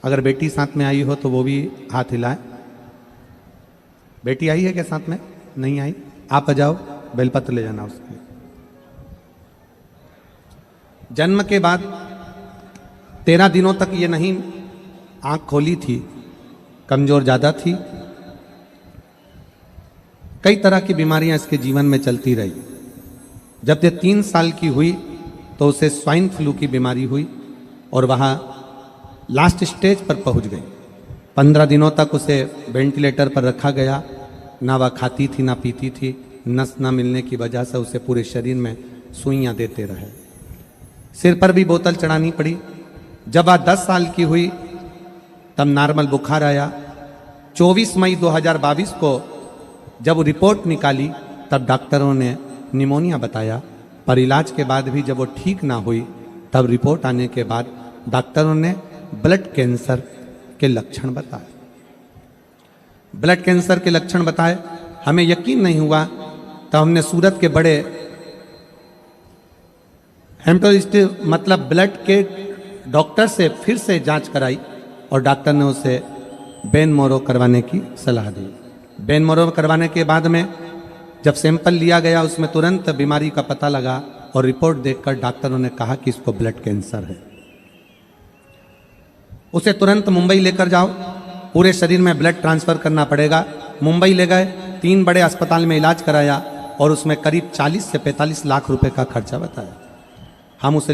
अगर बेटी साथ में आई हो तो वो भी हाथ हिलाए। बेटी आई है क्या साथ में? नहीं आई? आप आ जाओ, बेलपत्र ले जाना उसके। जन्म के बाद 13 दिनों तक ये नहीं आंख खोली थी, कमजोर ज्यादा थी, कई तरह की बीमारियां इसके जीवन में चलती रही। जब ये 3 साल की हुई तो उसे स्वाइन फ्लू की बीमारी हुई और वहां लास्ट स्टेज पर पहुंच गई। 15 दिनों तक उसे वेंटिलेटर पर रखा गया। ना वह खाती थी ना पीती थी, नस ना मिलने की वजह से उसे पूरे शरीर में सुइयां देते रहे। सिर पर भी बोतल चढ़ानी पड़ी। जब वह 10 साल की हुई तब नॉर्मल बुखार आया। 24 मई 2022 को जब रिपोर्ट निकाली तब डॉक्टरों ने निमोनिया बताया, पर इलाज के बाद भी जब वो ठीक ना हुई तब रिपोर्ट आने के बाद डॉक्टरों ने ब्लड कैंसर के लक्षण बताए। ब्लड कैंसर के लक्षण बताए, हमें यकीन नहीं हुआ। तब हमने सूरत के बड़े हेमेटोलॉजिस्ट मतलब ब्लड के डॉक्टर से फिर से जांच कराई और डॉक्टर ने उसे बेन मोरो करवाने की सलाह दी। बेन मोरो करवाने के बाद में जब सैंपल लिया गया उसमें तुरंत बीमारी का पता लगा और रिपोर्ट देखकर डॉक्टरों ने कहा कि इसको ब्लड कैंसर है। उसे तुरंत मुंबई लेकर जाओ, पूरे शरीर में ब्लड ट्रांसफर करना पड़ेगा। मुंबई ले गए, 3 बड़े अस्पताल में इलाज कराया और उसमें करीब 40 से 45 लाख रुपए का खर्चा बताया। हम उसे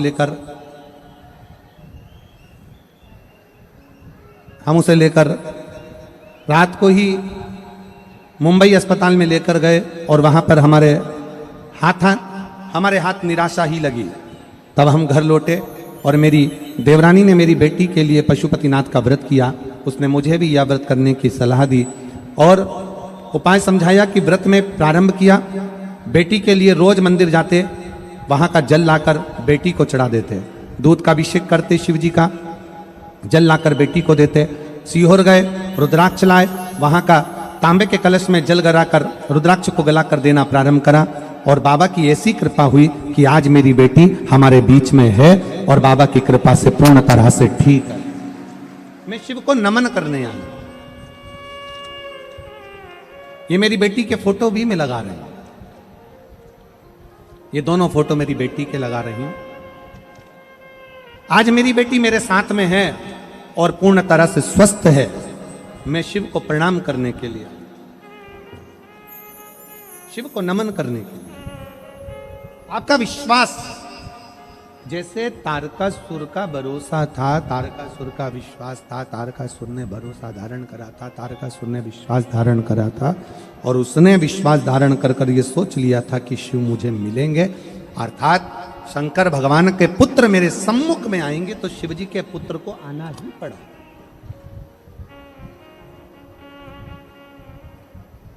लेकर रात को ही मुंबई अस्पताल में लेकर गए और वहां पर हमारे हाथ निराशा ही लगी। तब हम घर लौटे और मेरी देवरानी ने मेरी बेटी के लिए पशुपतिनाथ का व्रत किया। उसने मुझे भी यह व्रत करने की सलाह दी और उपाय समझाया कि व्रत में प्रारंभ किया। बेटी के लिए रोज मंदिर जाते, वहां का जल लाकर बेटी को चढ़ा देते, दूध का अभिषेक करते, शिव जी का जल लाकर बेटी को देते। सीहोर गए, रुद्राक्ष लाए, वहां का तांबे के कलश में जल गलाकर रुद्राक्ष को गलाकर देना प्रारंभ करा और बाबा की ऐसी कृपा हुई कि आज मेरी बेटी हमारे बीच में है और बाबा की कृपा से पूर्ण तरह से ठीक है। मैं शिव को नमन करने आया। ये मेरी बेटी के फोटो भी मैं लगा रही हूं, ये दोनों फोटो मेरी बेटी के लगा रही हूं। आज मेरी बेटी मेरे साथ में है और पूर्ण तरह से स्वस्थ है। मैं शिव को प्रणाम करने के लिए, शिव को नमन करने के लिए। आपका विश्वास, जैसे तारकासुर का भरोसा था, तारकासुर का विश्वास था, तारकासुर ने भरोसा धारण करा था, तारकासुर ने विश्वास धारण करा था और उसने विश्वास धारण कर कर ये सोच लिया था कि शिव मुझे मिलेंगे, अर्थात शंकर भगवान के पुत्र मेरे सम्मुख में आएंगे, तो शिव जी के पुत्र को आना ही पड़ा।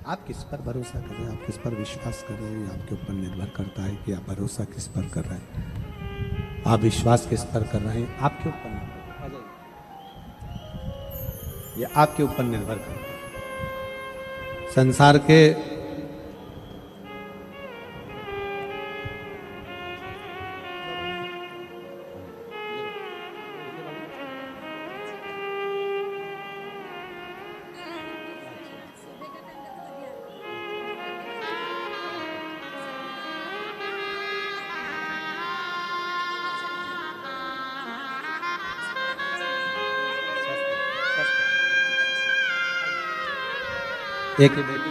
आप किस पर भरोसा कर रहे हैं, आप किस पर विश्वास कर रहे हैं, आपके ऊपर निर्भर करता है कि आप भरोसा किस पर कर रहे हैं, आप विश्वास किस पर कर रहे हैं, आपके ऊपर निर्भर, ये आपके ऊपर निर्भर करता है। संसार के एक ही बेटी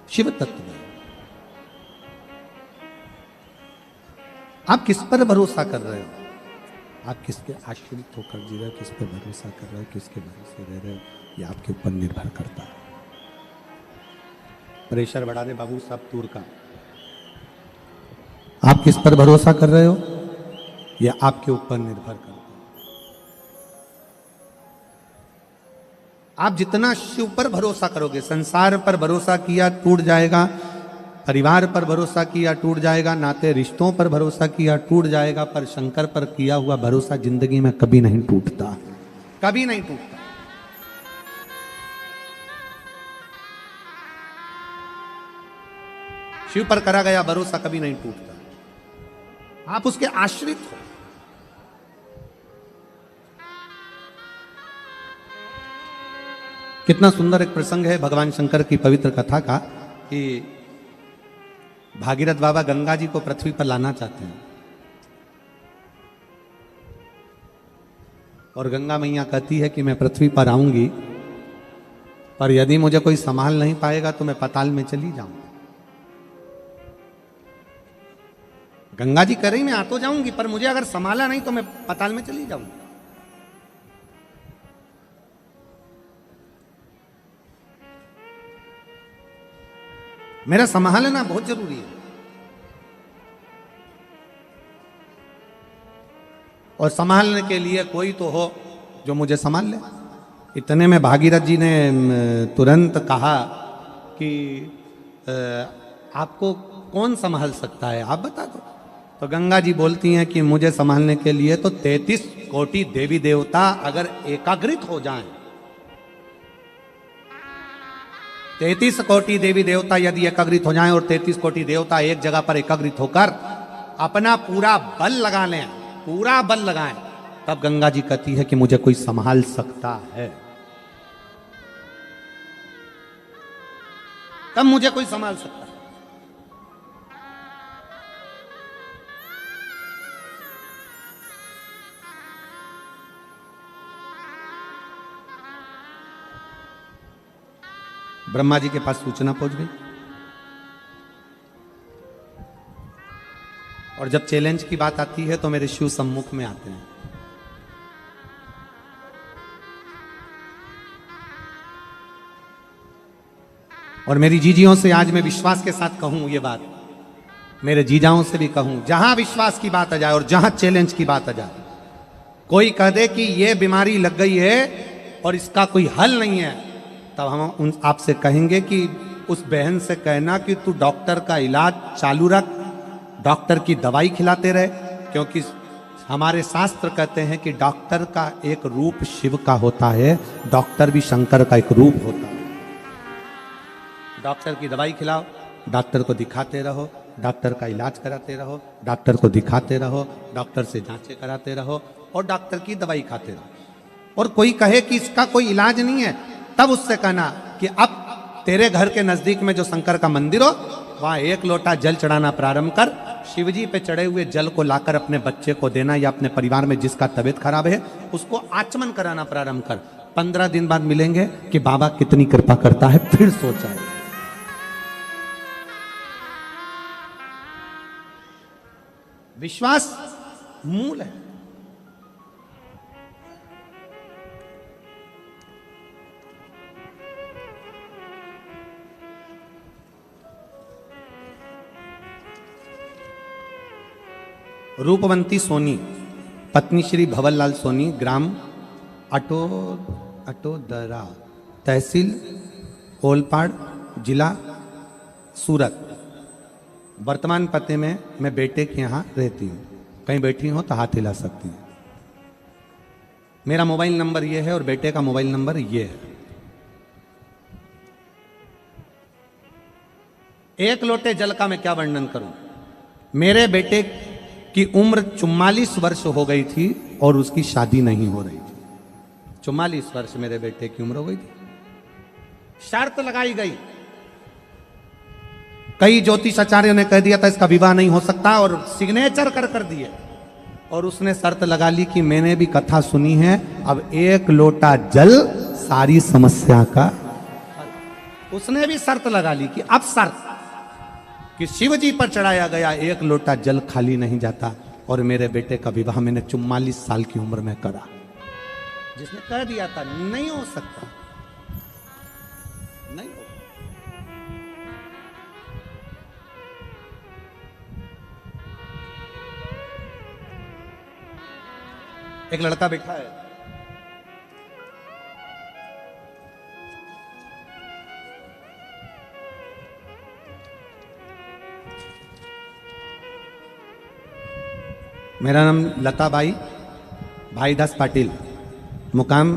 शिव तत्व में आप किस पर भरोसा कर रहे हो? आप किसके आश्रित होकर जी रहे हो? किस पर भरोसा कर रहे हो? किसके भरोसे रह रहे हो? ये आपके ऊपर निर्भर करता है। प्रेशर बढ़ा दे बाबू साहब तूर का। आप किस पर भरोसा कर रहे हो? ये आपके ऊपर निर्भर करता है। आप जितना शिव पर भरोसा करोगे, संसार पर भरोसा किया टूट जाएगा, परिवार पर भरोसा किया टूट जाएगा, नाते रिश्तों पर भरोसा किया टूट जाएगा, पर शंकर पर किया हुआ भरोसा जिंदगी में कभी नहीं टूटता, कभी नहीं टूटता। शिव पर करा गया भरोसा कभी नहीं टूटता। आप उसके आश्रित हो। कितना सुंदर एक प्रसंग है भगवान शंकर की पवित्र कथा का कि भागीरथ बाबा गंगा जी को पृथ्वी पर लाना चाहते हैं और गंगा मैया कहती है कि मैं पृथ्वी पर आऊंगी, पर यदि मुझे कोई संभाल नहीं पाएगा तो मैं पाताल में चली जाऊंगी। गंगा जी कह रही मैं आ तो जाऊंगी, पर मुझे अगर संभाला नहीं तो मैं पाताल में चली जाऊंगी। मेरा संभालना बहुत जरूरी है और संभालने के लिए कोई तो हो जो मुझे संभाल ले। इतने में भागीरथ जी ने तुरंत कहा कि आपको कौन संभाल सकता है, आप बता दो। तो गंगा जी बोलती हैं कि मुझे संभालने के लिए तो 33 कोटि देवी देवता अगर एकाग्रित हो जाएं, 33 कोटि देवी देवता यदि एकाग्रित हो जाएं और 33 कोटि देवता एक जगह पर एकाग्रित होकर अपना पूरा बल लगा लें, पूरा बल लगाएं, तब गंगा जी कहती है कि मुझे कोई संभाल सकता है, तब मुझे कोई संभाल सकता है। ब्रह्मा जी के पास सूचना पहुंच गई और जब चैलेंज की बात आती है तो मेरे शिव सम्मुख में आते हैं। और मेरी जीजियों से आज मैं विश्वास के साथ कहूं ये बात, मेरे जीजाओं से भी कहूं, जहां विश्वास की बात आ जाए और जहां चैलेंज की बात आ जाए, कोई कह दे कि ये बीमारी लग गई है और इसका कोई हल नहीं है, तब हम उन आपसे कहेंगे कि उस बहन से कहना कि तू डॉक्टर का इलाज चालू रख, डॉक्टर की दवाई खिलाते रहे, क्योंकि हमारे शास्त्र कहते हैं कि डॉक्टर का एक रूप शिव का होता है, डॉक्टर भी शंकर का एक रूप होता है। डॉक्टर की दवाई खिलाओ, डॉक्टर को दिखाते रहो, डॉक्टर का इलाज कराते रहो, डॉक्टर को दिखाते रहो, डॉक्टर से जांचें कराते रहो और डॉक्टर की दवाई खाते रहो। और कोई कहे कि इसका कोई इलाज नहीं है, तब उससे कहना कि अब तेरे घर के नजदीक में जो शंकर का मंदिर हो वहां 1 लोटा जल चढ़ाना प्रारंभ कर, शिवजी पे चढ़े हुए जल को लाकर अपने बच्चे को देना या अपने परिवार में जिसका तबीयत खराब है उसको आचमन कराना प्रारंभ कर। 15 दिन बाद मिलेंगे कि बाबा कितनी कृपा करता है, फिर सोचा है। विश्वास मूल है। रूपवंती सोनी, पत्नी श्री भवरलाल सोनी, ग्राम अटोदरा, तहसील ओलपाड़, जिला सूरत। वर्तमान पते में मैं बेटे के यहाँ रहती हूँ, कहीं बैठी हो तो हाथ हिला सकती हैं। मेरा मोबाइल नंबर ये है और बेटे का मोबाइल नंबर ये है। 1 लोटे जल का मैं क्या वर्णन करूं। मेरे बेटे की उम्र 44 वर्ष हो गई थी और उसकी शादी नहीं हो रही थी। 44 वर्ष मेरे बेटे की उम्र हो गई थी। शर्त लगाई गई, कई ज्योतिष आचार्यों ने कह दिया था इसका विवाह नहीं हो सकता और सिग्नेचर कर दिए। और उसने शर्त लगा ली कि मैंने भी कथा सुनी है, अब 1 लोटा जल सारी समस्या का। उसने भी शर्त लगा ली कि अब शर्त कि शिव जी पर चढ़ाया गया 1 लोटा जल खाली नहीं जाता। और मेरे बेटे का विवाह मैंने 44 साल की उम्र में करा। जिसने कह दिया था नहीं हो सकता, नहीं हो। एक लड़का बैठा है, मेरा नाम लताबाई भाईदास पाटिल, मुकाम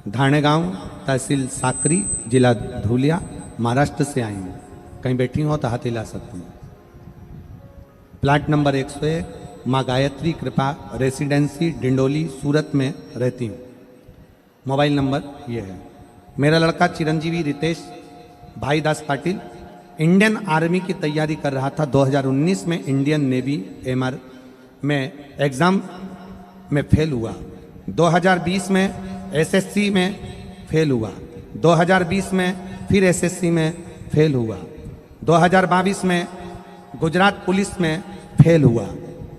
धाणे गांव, तहसील साकरी, जिला धुलिया, महाराष्ट्र से आई हूँ। कहीं बैठी हो तो हाथ हिला सकती हूँ। प्लाट नंबर 101, माँ गायत्री कृपा रेसिडेंसी, डिंडोली, सूरत में रहती हूँ। मोबाइल नंबर ये है। मेरा लड़का चिरंजीवी रितेश भाईदास पाटिल इंडियन आर्मी की तैयारी कर रहा था। 2019 में इंडियन नेवी एमआर में एग्ज़ाम में फेल हुआ। 2020 में एसएससी में फेल हुआ। 2020 में फिर एसएससी में फेल हुआ। 2022 में गुजरात पुलिस में फेल हुआ।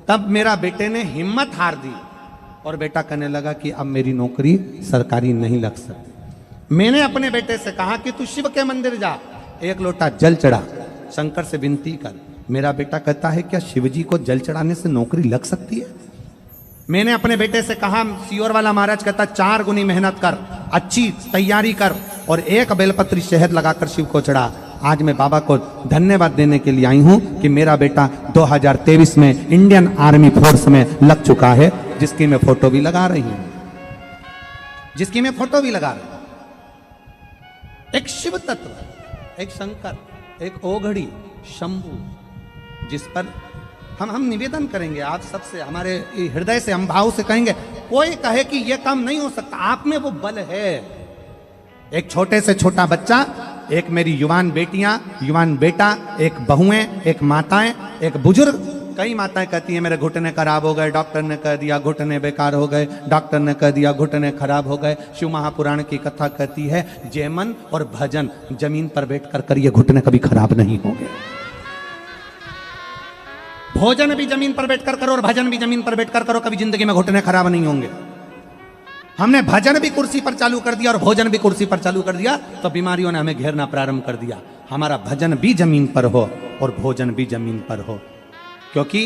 तब मेरा बेटे ने हिम्मत हार दी और बेटा कहने लगा कि अब मेरी नौकरी सरकारी नहीं लग सकती। मैंने अपने बेटे से कहा कि तू शिव के मंदिर जा, 1 लोटा जल चढ़ा, शंकर से विनती कर। मेरा बेटा कहता है क्या शिव जी को जल चढ़ाने से नौकरी लग सकती है? मैंने अपने बेटे से कहा, सियोर वाला महाराज कहता 4 गुनी मेहनत कर, अच्छी तैयारी कर और 1 बेलपत्री शहद लगाकर शिव को चढ़ा। आज मैं बाबा को धन्यवाद देने के लिए आई हूं कि मेरा बेटा 2023 में इंडियन आर्मी फोर्स में लग चुका है, जिसकी मैं फोटो भी लगा रही हूं, जिसकी मैं फोटो भी लगा रही हूं। एक शिव तत्व, एक शंकर, एक ओघड़ी, शंभू, जिस पर हम निवेदन करेंगे आप सबसे, हमारे हृदय से हम भाव से कहेंगे। कोई कहे कि यह काम नहीं हो सकता, आप में वो बल है। एक छोटे से छोटा बच्चा, एक मेरी युवान बेटियां, युवान बेटा, एक बहुएं, एक माताएं, एक बुजुर्ग। कई माताएं कहती हैं मेरे घुटने खराब हो गए, डॉक्टर ने कह दिया घुटने बेकार हो गए, डॉक्टर ने कह दिया घुटने खराब हो गए। शिव महापुराण की कथा कहती है जयमन और भजन जमीन पर बैठकर करिए, घुटने कभी खराब नहीं होंगे। भोजन भी जमीन पर बैठकर करो और भजन भी जमीन पर बैठकर करो, कभी जिंदगी में घुटने खराब नहीं होंगे। हमने भजन भी कुर्सी पर चालू कर दिया और भोजन भी कुर्सी पर चालू कर दिया तो बीमारियों ने हमें घेरना प्रारंभ कर दिया। हमारा भजन भी जमीन पर हो और भोजन भी जमीन पर हो, क्योंकि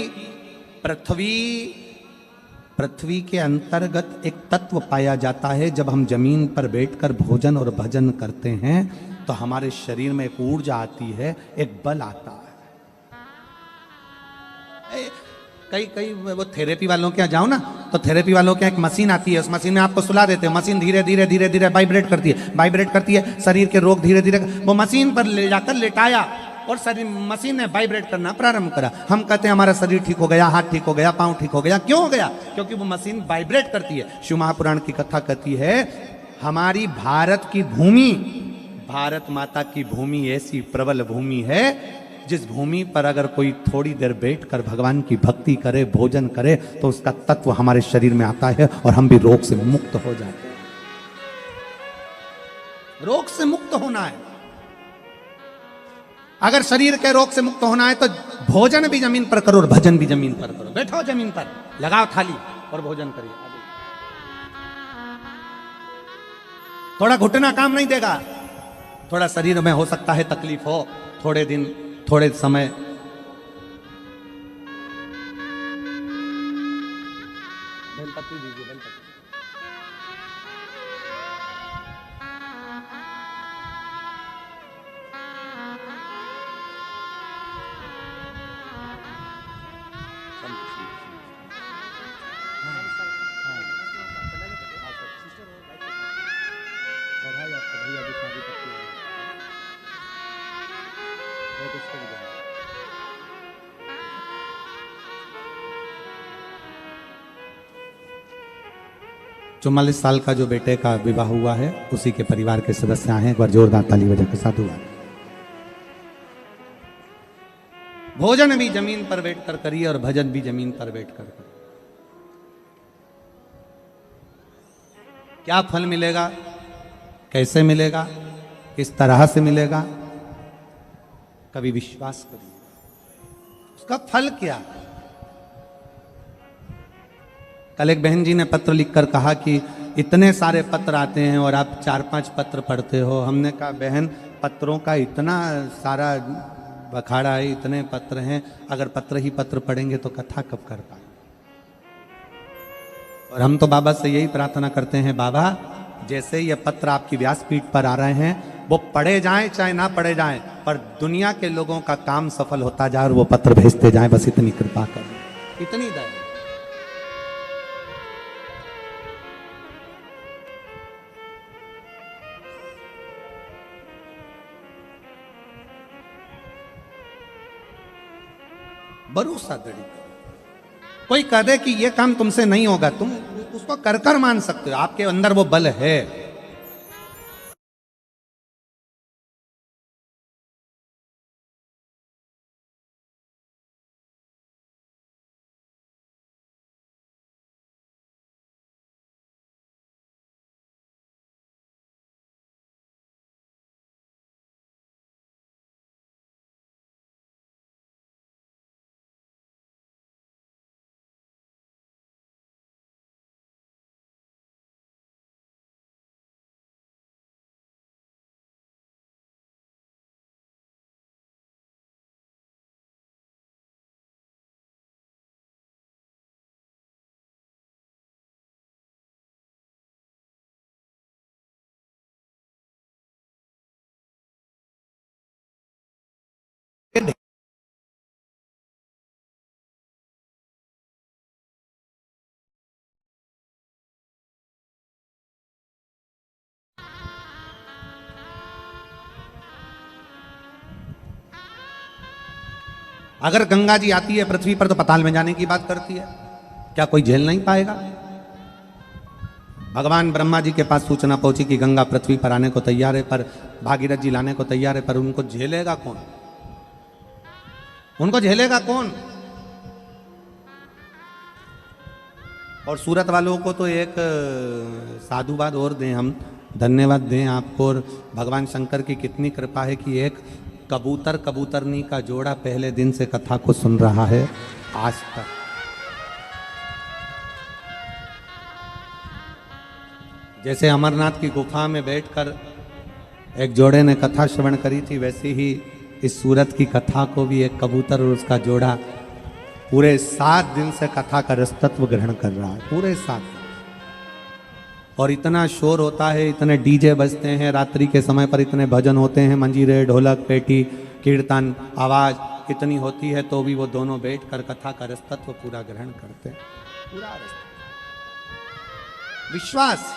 पृथ्वी के अंतर्गत एक तत्व पाया जाता है। जब हम जमीन पर बैठकर भोजन और भजन करते हैं तो हमारे शरीर में एक ऊर्जा आती है, एक बल आता है। कई वो थेरेपी वालों के यहाँ जाओ ना, तो थेरेपी वालों के एक मशीन आती है, उस मशीन में आपको सुला देते हो। मशीन धीरे धीरे धीरे धीरे वाइब्रेट करती है, वाइब्रेट करती है, शरीर के रोग धीरे धीरे, वो मशीन पर ले जाकर लेटाया और शरीर, मशीन ने वाइब्रेट करना प्रारंभ करा। हम कहते हैं हमारा शरीर ठीक हो गया, हाथ ठीक हो गया, पाँव ठीक हो गया। क्यों हो गया? क्योंकि वो मशीन वाइब्रेट करती है। शिव महापुराण की कथा कहती है हमारी भारत की भूमि, भारत माता की भूमि ऐसी प्रबल भूमि है जिस भूमि पर अगर कोई थोड़ी देर बैठकर भगवान की भक्ति करे, भोजन करे, तो उसका तत्व हमारे शरीर में आता है और हम भी रोग से मुक्त हो जाते हैं। रोग से मुक्त होना है, अगर शरीर के रोग से मुक्त होना है तो भोजन भी जमीन पर करो और भजन भी जमीन पर करो। बैठो जमीन पर, लगाओ थाली और भोजन करिए। थोड़ा घुटना काम नहीं देगा, थोड़ा शरीर में हो सकता है तकलीफ हो, थोड़े दिन, थोड़े समय। बेलपत्री दीजिए, बेलपत्री। चौवालीस साल का जो बेटे का विवाह हुआ है उसी के परिवार के सदस्य हैं। एक बार जोरदार ताली बजा के साथ हुआ। भोजन भी जमीन पर बैठकर करिए और भजन भी जमीन पर बैठकर करिए। क्या फल मिलेगा, कैसे मिलेगा, किस तरह से मिलेगा, कभी विश्वास करिए। उसका फल क्या? कल एक बहन जी ने पत्र लिखकर कहा कि इतने सारे पत्र आते हैं और आप 4-5 पत्र पढ़ते हो। हमने कहा बहन, पत्रों का इतना सारा बखाड़ा है, इतने पत्र हैं, अगर पत्र ही पत्र पढ़ेंगे तो कथा कब कर पाए। और हम तो बाबा से यही प्रार्थना करते हैं, बाबा जैसे ये पत्र आपकी व्यासपीठ पर आ रहे हैं वो पढ़े जाएं चाहे ना पढ़े जाएं, पर दुनिया के लोगों का काम सफल होता जाए और वो पत्र भेजते जाएं, बस इतनी कृपा करें, इतनी दया। भरोसा दृढ़ करो। कोई कह दे कि ये काम तुमसे नहीं होगा, तुम उसको कर कर मान सकते हो, आपके अंदर वो बल है। अगर गंगा जी आती है पृथ्वी पर तो पाताल में जाने की बात करती है, क्या कोई झेल नहीं पाएगा? भगवान ब्रह्मा जी के पास सूचना पहुंची कि गंगा पृथ्वी पर आने को तैयार है, पर भागीरथ जी लाने को तैयार है, पर उनको झेलेगा कौन? उनको झेलेगा कौन? और सूरत वालों को तो एक साधुवाद और दें हम, धन्यवाद दें आपको। और भगवान शंकर की कितनी कृपा है कि एक कबूतर कबूतरनी का जोड़ा पहले दिन से कथा को सुन रहा है आज तक। जैसे अमरनाथ की गुफा में बैठकर एक जोड़े ने कथा श्रवण करी थी, वैसे ही इस सूरत की कथा को भी एक कबूतर और उसका जोड़ा पूरे 7 दिन से कथा का रसतत्व ग्रहण कर रहा है, पूरे 7 दिन। और इतना शोर होता है, इतने डीजे बजते हैं रात्रि के समय पर, इतने भजन होते हैं, मंजीरे, ढोलक, पेटी, कीर्तन, आवाज कितनी होती है, तो भी वो दोनों बैठकर कथा का रसतत्व पूरा ग्रहण करते हैं, पूरा रसतत्व। विश्वास।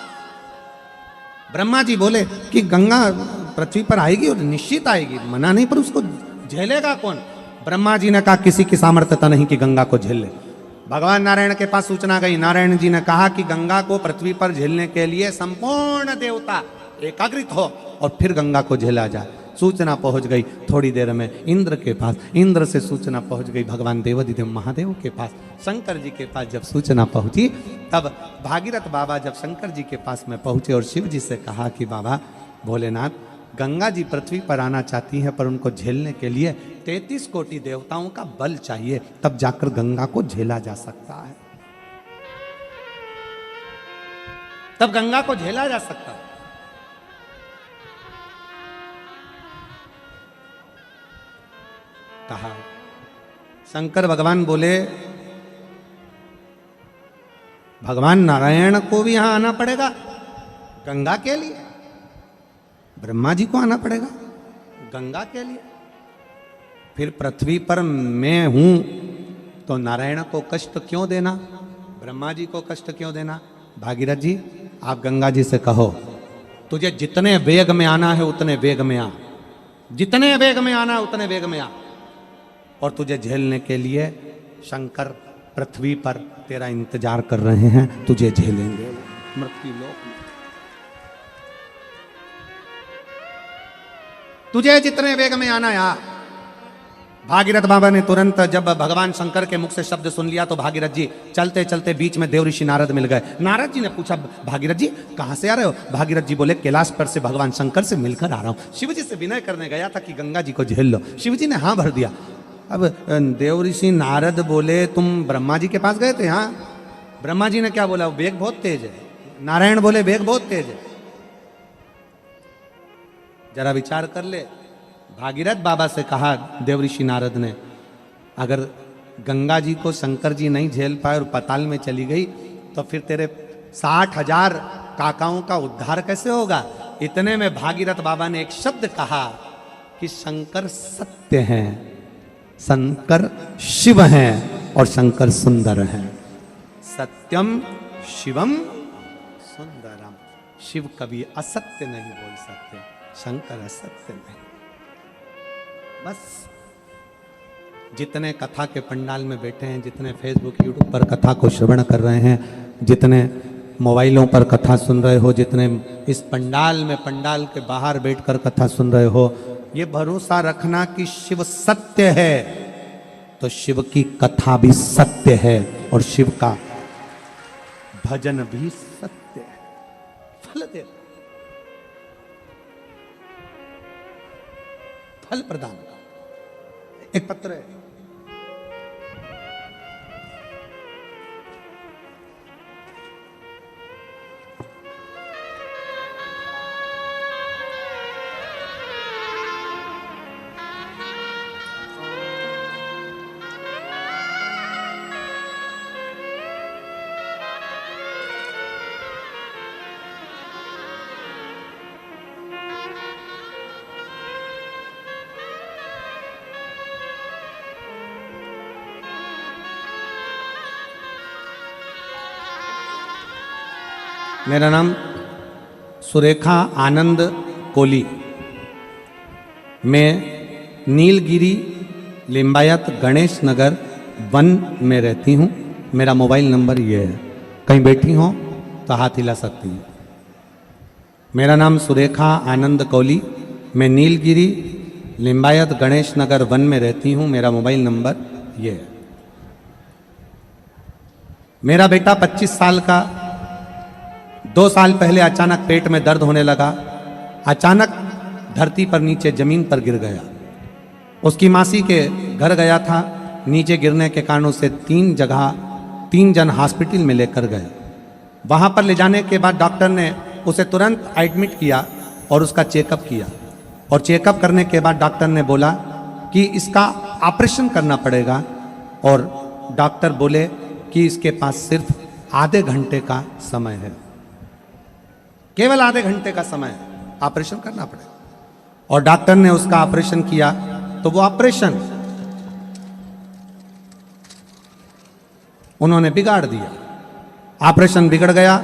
ब्रह्मा जी बोले कि गंगा पृथ्वी पर आएगी और निश्चित आएगी, मना नहीं, पर उसको झेलेगा कौन? ब्रह्मा जी ने कहा किसी की सामर्थ्यता नहीं कि गंगा को झेल ले। भगवान नारायण के पास सूचना गई, नारायण जी ने कहा कि गंगा को पृथ्वी पर झेलने के लिए संपूर्ण देवता एकाग्रित हो और फिर गंगा को झेला जाए। सूचना पहुंच गई थोड़ी देर में इंद्र के पास, इंद्र से सूचना पहुंच गई भगवान देवाधिदेव महादेव के पास, शंकर जी के पास जब सूचना पहुंची तब भागीरथ बाबा जब शंकर जी के पास में पहुंचे और शिव जी से कहा कि बाबा भोलेनाथ, गंगा जी पृथ्वी पर आना चाहती हैं, पर उनको झेलने के लिए 33 कोटि देवताओं का बल चाहिए, तब जाकर गंगा को झेला जा सकता है, तब गंगा को झेला जा सकता है। कहा शंकर भगवान बोले भगवान नारायण को भी यहां आना पड़ेगा गंगा के लिए, ब्रह्मा जी को आना पड़ेगा गंगा के लिए, फिर पृथ्वी पर मैं हूं तो नारायण को कष्ट क्यों देना, ब्रह्मा जी को कष्ट क्यों देना? भागीरथ जी आप गंगा जी से कहो तुझे जितने वेग में आना है उतने वेग में आ, जितने वेग में आना है उतने वेग में आ, और तुझे झेलने के लिए शंकर पृथ्वी पर तेरा इंतजार कर रहे हैं, तुझे झेलेंगे मृत्यु लोक में। तुझे जितने वेग में आना या भागीरथ बाबा ने तुरंत जब भगवान शंकर के मुख से शब्द सुन लिया तो भागीरथ जी चलते चलते बीच में देव ऋषि नारद मिल गए। नारद जी ने पूछा, भागीरथ जी कहाँ से आ रहे हो? भागीरथ जी बोले, कैलाश पर से भगवान शंकर से मिलकर आ रहा हूँ। शिव जी से विनय करने गया था कि गंगा जी को झेल लो। शिव जी ने हाँ भर दिया। अब देव ऋषि नारद बोले, तुम ब्रह्मा जी के पास गए थे? हाँ। ब्रह्मा जी ने क्या बोला? वेग बहुत तेज है। नारायण बोले, वेग बहुत तेज है। जरा विचार कर ले। भागीरथ बाबा से कहा देव ऋषि नारद ने, अगर गंगा जी को शंकर जी नहीं झेल पाए और पाताल में चली गई तो फिर तेरे 60,000 काकाओं का उद्धार कैसे होगा? इतने में भागीरथ बाबा ने एक शब्द कहा कि शंकर सत्य हैं, शंकर शिव हैं और शंकर सुंदर हैं। सत्यम शिवम सुंदरम। शिव कभी असत्य नहीं बोल सकते, शंकर असत्य नहीं। बस जितने कथा के पंडाल में बैठे हैं, जितने फेसबुक यूट्यूब पर कथा को श्रवण कर रहे हैं, जितने मोबाइलों पर कथा सुन रहे हो, जितने इस पंडाल में पंडाल के बाहर बैठकर कथा सुन रहे हो, ये भरोसा रखना कि शिव सत्य है तो शिव की कथा भी सत्य है और शिव का भजन भी सत्य है। फल दे, फल प्रदान। एक पत्र है, मेरा नाम सुरेखा आनंद कोली। मैं नीलगिरी लिंबायत गणेश नगर 1 में रहती हूँ। मेरा मोबाइल नंबर ये है, कहीं बैठी हो तो हाथ हिला सकती हैं। मेरा नाम सुरेखा आनंद कोली। मैं नीलगिरी लिंबायत गणेश नगर 1 में रहती हूँ। मेरा मोबाइल नंबर ये है। मेरा बेटा 25 साल का 2 साल पहले अचानक पेट में दर्द होने लगा। अचानक धरती पर नीचे जमीन पर गिर गया। उसकी मासी के घर गया था। नीचे गिरने के कारण उसे 3 जन हॉस्पिटल में लेकर गए। वहाँ पर ले जाने के बाद डॉक्टर ने उसे तुरंत एडमिट किया और उसका चेकअप किया। और चेकअप करने के बाद डॉक्टर ने बोला कि इसका ऑपरेशन करना पड़ेगा। और डॉक्टर बोले कि इसके पास सिर्फ आधे घंटे का समय है, केवल आधे घंटे का समय है, ऑपरेशन करना पड़ेगा। और डॉक्टर ने उसका ऑपरेशन किया तो वो ऑपरेशन उन्होंने बिगाड़ दिया। ऑपरेशन बिगड़ गया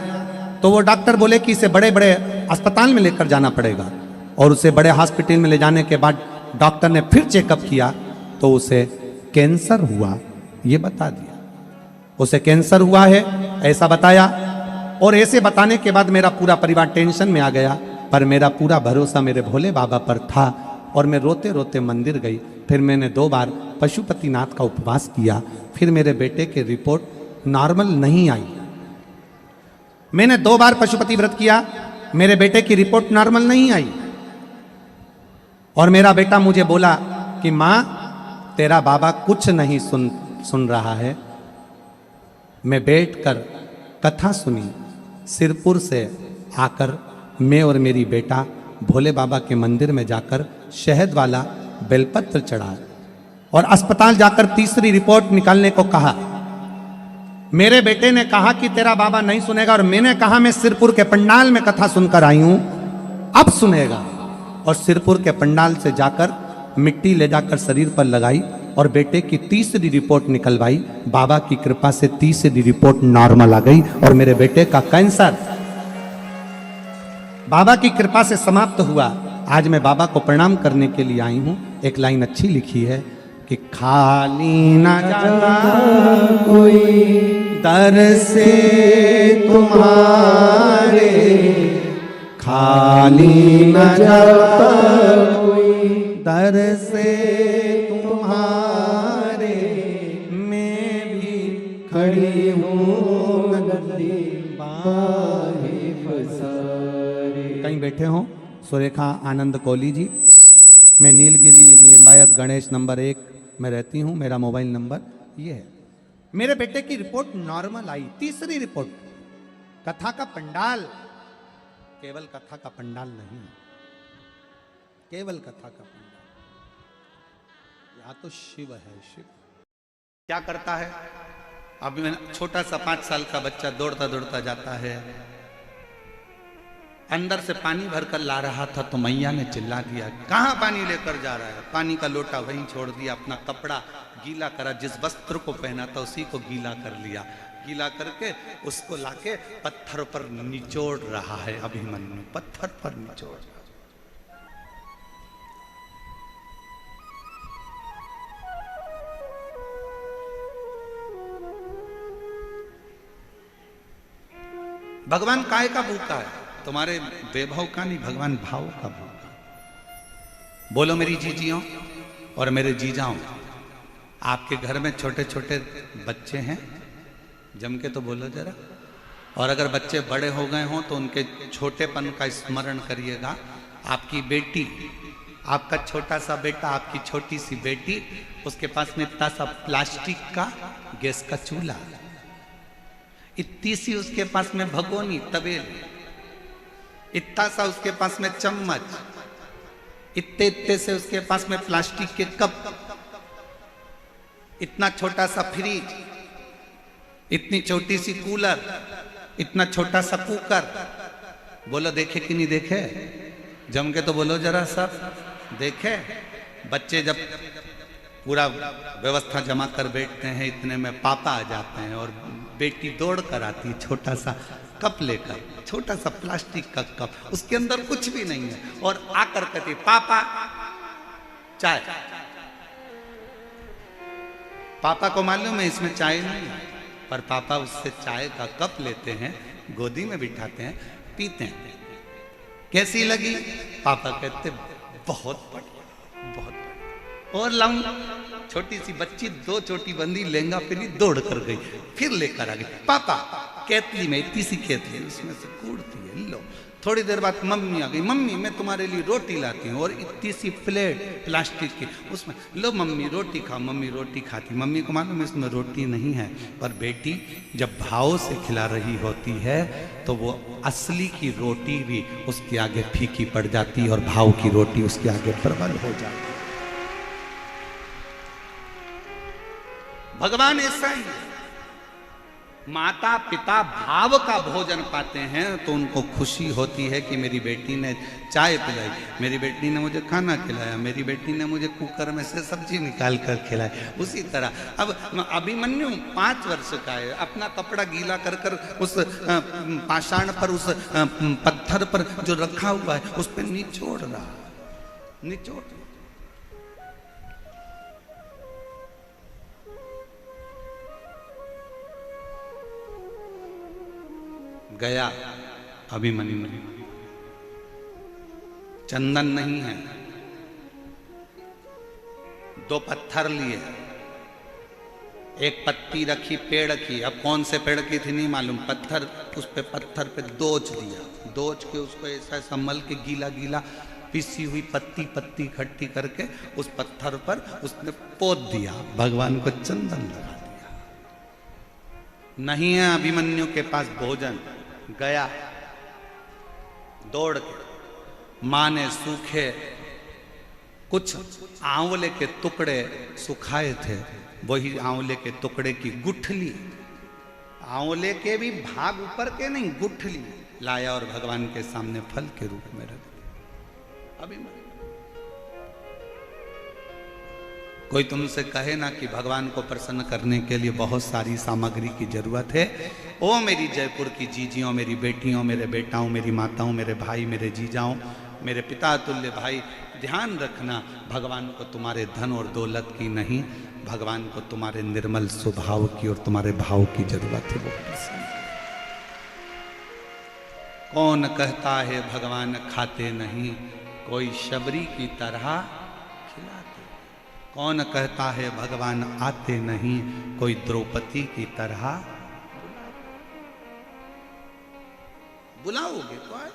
तो वो डॉक्टर बोले कि इसे बड़े बड़े अस्पताल में लेकर जाना पड़ेगा। और उसे बड़े हॉस्पिटल में ले जाने के बाद डॉक्टर ने फिर चेकअप किया तो उसे कैंसर हुआ, ये बता दिया। उसे कैंसर हुआ है ऐसा बताया। और ऐसे बताने के बाद मेरा पूरा परिवार टेंशन में आ गया। पर मेरा पूरा भरोसा मेरे भोले बाबा पर था और मैं रोते रोते मंदिर गई। फिर मैंने 2 बार पशुपतिनाथ का उपवास किया। फिर मेरे बेटे की रिपोर्ट नॉर्मल नहीं आई। मैंने 2 बार पशुपति व्रत किया, मेरे बेटे की रिपोर्ट नॉर्मल नहीं आई। और मेरा बेटा मुझे बोला कि माँ तेरा बाबा कुछ नहीं सुन रहा है। मैं बैठकर कथा सुनी। सिरपुर से आकर मैं और मेरी बेटा भोले बाबा के मंदिर में जाकर शहद वाला बेलपत्र चढ़ा और अस्पताल जाकर तीसरी रिपोर्ट निकालने को कहा। मेरे बेटे ने कहा कि तेरा बाबा नहीं सुनेगा। और मैंने कहा मैं सिरपुर के पंडाल में कथा सुनकर आई हूं, अब सुनेगा। और सिरपुर के पंडाल से जाकर मिट्टी ले जाकर शरीर पर लगाई और बेटे की तीसरी रिपोर्ट निकलवाई। बाबा की कृपा से तीसरी रिपोर्ट नॉर्मल आ गई और मेरे बेटे का कैंसर बाबा की कृपा से समाप्त हुआ। आज मैं बाबा को प्रणाम करने के लिए आई हूं। एक लाइन अच्छी लिखी है कि खाली ना जाना कोई दर से तुम्हारे, खाली न जाता कोई दर से तुम्हारे मैं भी खड़ी हूँ नदी बाहे पसारे। कहीं बैठे हो सुरेखा आनंद कोहली जी, मैं नीलगिरी लिंबायत गणेश नंबर 1 में रहती हूँ, मेरा मोबाइल नंबर ये है। मेरे बेटे की रिपोर्ट नॉर्मल आई, तीसरी रिपोर्ट। कथा का पंडाल, केवल कथा का पंडाल नहीं, केवल कथा का पंडाल, यहाँ तो शिव है। शिव क्या करता है? अभी छोटा सा 5 साल का बच्चा दौड़ता दौड़ता जाता है, अंदर से पानी भरकर ला रहा था तो मैया ने चिल्ला दिया, कहाँ पानी लेकर जा रहा है? पानी का लोटा वहीं छोड़ दिया, अपना कपड़ा गीला करा, जिस वस्त्र को पहना था उसी को गीला कर लिया, गीला करके उसको लाके पत्थर पर निचोड़ रहा है अभिमन्यु, पत्थर पर निचोड़। भगवान काय का भूखा है? तुम्हारे वैभव का नहीं, भगवान भाव का भूखा। बोलो मेरी जीजियों और मेरे जीजाओं, आपके घर में छोटे छोटे बच्चे हैं? जम के तो बोलो जरा। और अगर बच्चे बड़े हो गए हों तो उनके छोटेपन का स्मरण करिएगा। आपकी बेटी, आपका छोटा सा बेटा, आपकी छोटी सी बेटी, उसके पास में इतना सा प्लास्टिक का गैस का चूल्हा, इतनी सी उसके पास में भगोनी तवेली, इतना सा उसके पास में चम्मच, इतने इतने से उसके पास में प्लास्टिक के कप, इतना छोटा सा फ्रिज, इतनी छोटी सी कूलर, इतना छोटा सा कुकर। बोलो देखे कि नहीं देखे? जम के तो बोलो जरा सब देखे। बच्चे जब पूरा व्यवस्था जमा कर बैठते हैं, इतने में पापा आ जाते हैं और बेटी दौड़ कर आती है छोटा सा कप लेकर, छोटा सा प्लास्टिक का कप, उसके अंदर कुछ भी नहीं है, और आकर कहती पापा चाय। पापा को मालूम है इसमें चाय नहीं है, पर पापा उससे चाय का कप लेते हैं, गोदी में बिठाते हैं, पीते हैं। कैसी लगी? पापा कहते बहुत बढ़िया, बहुत बढ़िया। और लाऊं? छोटी सी बच्ची 2 चोटी बंदी लहंगा पहनी दौड़ कर गई, फिर लेकर आ गई। पापा केतली में, इतनी सी केतली, उसमें से कूड़ती है, लो। थोड़ी देर बाद मम्मी आ गई, मम्मी मैं तुम्हारे लिए रोटी लाती हूँ, और इतनी सी प्लेट प्लास्टिक की, उसमें लो मम्मी रोटी खाओ। मम्मी रोटी खाती, मम्मी को मालूम है इसमें रोटी नहीं है, पर बेटी जब भाव से खिला रही होती है तो वो असली की रोटी भी उसके आगे फीकी पड़ जाती है और भाव की रोटी उसके आगे प्रबल हो जाती है। भगवान ऐसा ही है, माता पिता भाव का भोजन पाते हैं तो उनको खुशी होती है कि मेरी बेटी ने चाय पिलाई, मेरी बेटी ने मुझे खाना खिलाया, मेरी बेटी ने मुझे कुकर में से सब्जी निकाल कर खिलाई। उसी तरह अब अभिमन्यु 5 वर्ष का है, अपना कपड़ा गीला कर कर उस पाषाण पर, उस पत्थर पर जो रखा हुआ है उस पर निचोड़ रहा, निचोड़। गया अभिमन्यु, चंदन नहीं है, 2 पत्थर लिए, एक पत्ती रखी पेड़ की, अब कौन से पेड़ की थी नहीं मालूम, पत्थर, उस पे पत्थर पे दोच दिया, दोच के उसको ऐसा संभल के गीला गीला पिसी हुई पत्ती पत्ती इकट्ठी करके उस पत्थर पर उसने पोत दिया, भगवान को चंदन लगा दिया। नहीं है अभिमन्यु के पास भोजन, गया दौड़ के, मां ने सूखे कुछ आंवले के टुकड़े सुखाए थे, वही आंवले के टुकड़े की गुठली, आंवले के भी भाग ऊपर के नहीं, गुठली लाया और भगवान के सामने फल के रूप में रख दिया। अभिमन्यु, कोई तुमसे कहे ना कि भगवान को प्रसन्न करने के लिए बहुत सारी सामग्री की जरूरत है, ओ मेरी जयपुर की जीजियों, मेरी बेटियों, मेरे बेटाओं, मेरी माताओं, मेरे भाई, मेरे जीजाओं, मेरे पिता तुल्य भाई, ध्यान रखना, भगवान को तुम्हारे धन और दौलत की नहीं, भगवान को तुम्हारे निर्मल स्वभाव की और तुम्हारे भाव की जरूरत है। वो प्रसन्न। कौन कहता है भगवान खाते नहीं, कोई शबरी की तरह खिलाते। कौन कहता है भगवान आते नहीं, कोई द्रौपदी की तरह बुलाओगे तो आए।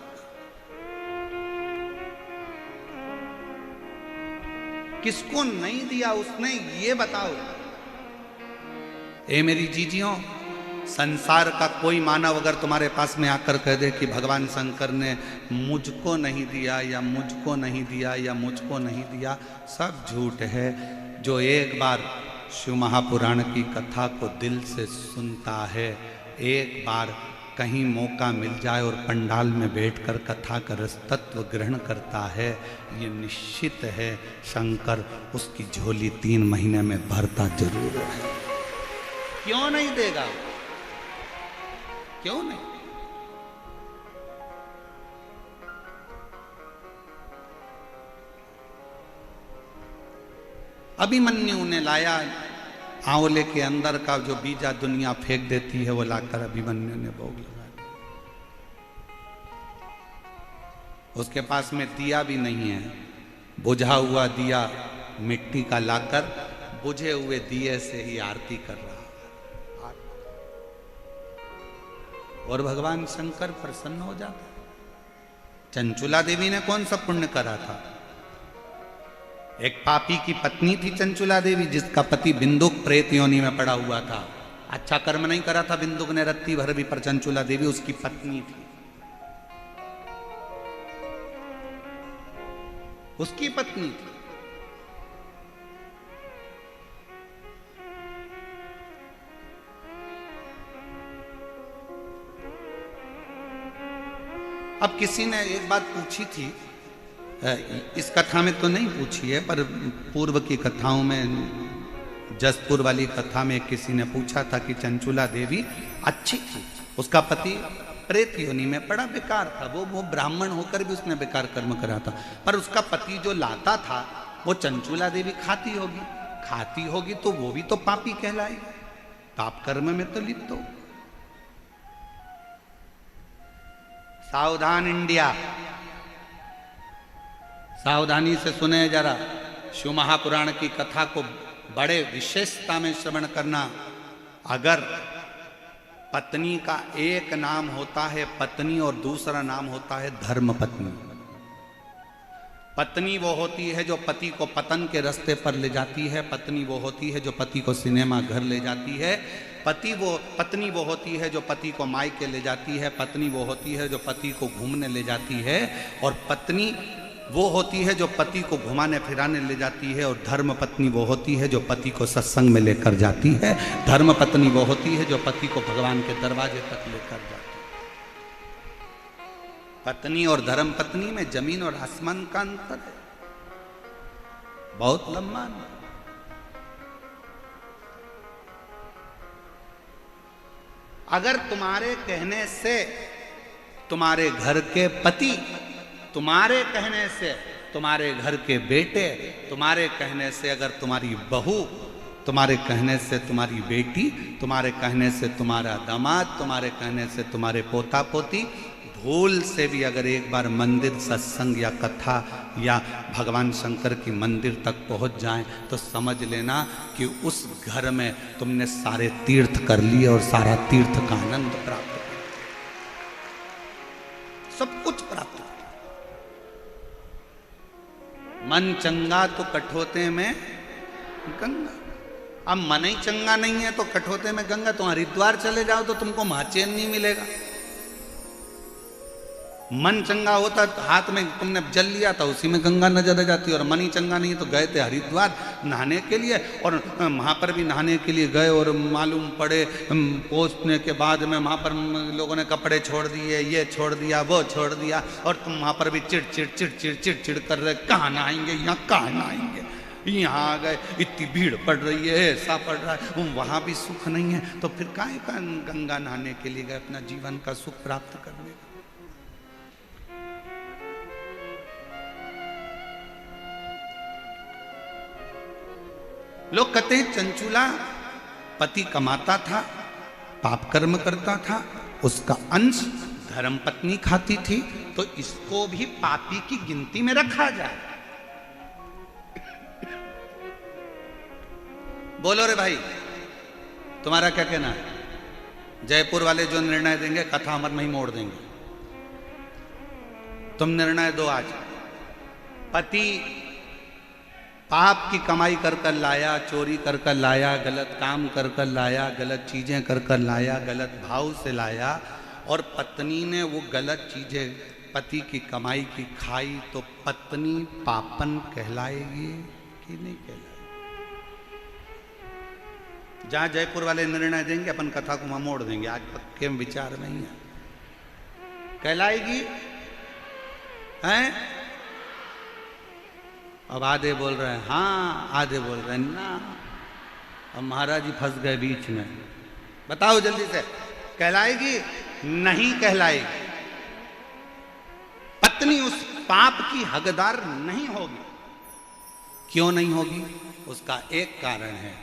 किसको नहीं दिया उसने ये बताओ। ए मेरी जीजियों, संसार का कोई मानव अगर तुम्हारे पास में आकर कह दे कि भगवान शंकर ने मुझको नहीं दिया या मुझको नहीं दिया या मुझको नहीं दिया, सब झूठ है। जो एक बार शिव महापुराण की कथा को दिल से सुनता है, एक बार कहीं मौका मिल जाए और पंडाल में बैठकर कथा का रस तत्व ग्रहण करता है, ये निश्चित है शंकर उसकी झोली 3 महीने में भरता जरूर है। क्यों नहीं देगा? क्यों नहीं? अभिमन्यु ने लाया आंवले के अंदर का जो बीजा दुनिया फेंक देती है, वो लाकर अभिमन्यु ने भोग लगा दिया। उसके पास में दिया भी नहीं है, बुझा हुआ दिया मिट्टी का लाकर बुझे हुए दिए से ही आरती कर रहा है। और भगवान शंकर प्रसन्न हो जाता। चंचुला देवी ने कौन सा पुण्य करा था? एक पापी की पत्नी थी चंचुला देवी, जिसका पति बिंदुक प्रेत योनि में पड़ा हुआ था। अच्छा कर्म नहीं करा था बिंदुक ने रत्ती भर भी, पर चंचुला देवी उसकी पत्नी थी, उसकी पत्नी थी। अब किसी ने एक बात पूछी थी, इस कथा में तो नहीं पूछी है, पर पूर्व की कथाओं में, जसपुर वाली कथा में किसी ने पूछा था कि चंचुला देवी अच्छी थी, उसका पति प्रेत योनि में बड़ा बेकार था, वो ब्राह्मण होकर भी उसने बेकार कर्म करा था, पर उसका पति जो लाता था वो चंचुला देवी खाती होगी तो वो भी तो पापी कहलाएगी, पाप कर्म में तो लिप्त हो। सावधान इंडिया, सावधानी से सुने जरा। शिव महापुराण की कथा को बड़े विशेषता में श्रवण करना। अगर पत्नी का एक नाम होता है पत्नी और दूसरा नाम होता है धर्म पत्नी। पत्नी वो होती है जो पति को पतन के रास्ते पर ले जाती है, पत्नी वो होती है जो पति को सिनेमा घर ले जाती है, पत्नी वो होती है जो पति को मायके ले जाती है, पत्नी वो होती है जो पति को घूमने ले जाती है, और पत्नी वो होती है जो पति को घुमाने फिराने ले जाती है, और धर्म पत्नी वो होती है जो पति को सत्संग में लेकर जाती है, धर्म पत्नी वो होती है जो पति को भगवान के दरवाजे तक लेकर जाती है। पत्नी और धर्म पत्नी में जमीन और आसमान का अंतर है, बहुत लंबा। अगर तुम्हारे कहने से तुम्हारे घर के पति, तुम्हारे कहने से तुम्हारे घर के बेटे, तुम्हारे कहने से अगर तुम्हारी बहू, तुम्हारे कहने से तुम्हारी बेटी, तुम्हारे कहने से तुम्हारा दामाद, तुम्हारे कहने से तुम्हारे पोता पोती भूल से भी अगर एक बार मंदिर सत्संग या कथा या भगवान शंकर की मंदिर तक पहुंच जाएं, तो समझ लेना कि उस घर में तुमने सारे तीर्थ कर लिए और सारा तीर्थ का आनंद प्राप्त कर, सब कुछ प्राप्त कर। मन चंगा तो कठोते में गंगा। अब मन ही चंगा नहीं है तो कठोते में गंगा। तुम हरिद्वार चले जाओ तो तुमको महाचैन नहीं मिलेगा। मन चंगा होता तो हाथ में तुमने जल लिया था, उसी में गंगा नजर आ जाती। और मन ही चंगा नहीं तो गए थे हरिद्वार नहाने के लिए, और वहाँ पर भी नहाने के लिए गए और मालूम पड़े पहुँचने के बाद में वहाँ पर लोगों ने कपड़े छोड़ दिए, ये छोड़ दिया, वो छोड़ दिया, और तुम वहाँ पर भी चिड़ चिड़ चिड़ चिड़ चिड़ चिड़ कर रहे, कहाँ नहाएंगे, यहाँ कहाँ नहाएंगे, यहाँ आ गए, इतनी भीड़ पड़ रही है, ऐसा पड़ रहा है, वहाँ भी सुख नहीं है, तो फिर काहे का गंगा नहाने के लिए गए अपना जीवन का सुख प्राप्त करने का। लोग कहते हैं चंचुला पति कमाता था, पाप कर्म करता था, उसका अंश धर्म पत्नी खाती थी, तो इसको भी पापी की गिनती में रखा जाए। बोलो रे भाई, तुम्हारा क्या कहना है? जयपुर वाले जो निर्णय देंगे कथा अमर में ही मोड़ देंगे। तुम निर्णय दो आज। पति पाप की कमाई कर कर लाया, चोरी कर कर लाया, गलत काम कर कर लाया, गलत चीजें कर कर लाया, गलत भाव से लाया, और पत्नी ने वो गलत चीजें पति की कमाई की खाई, तो पत्नी पापन कहलाएगी कि नहीं कहलाएगी? जहां जयपुर वाले निर्णय देंगे अपन कथा को मोड़ देंगे। आज पक्के विचार नहीं है। कहलाएगी हैं? अब आधे बोल रहे हैं हाँ, आधे बोल रहे हैं ना। अब महाराज जी फंस गए बीच में। बताओ जल्दी से, कहलाएगी नहीं कहलाएगी? पत्नी उस पाप की हकदार नहीं होगी। क्यों नहीं होगी? उसका एक कारण है,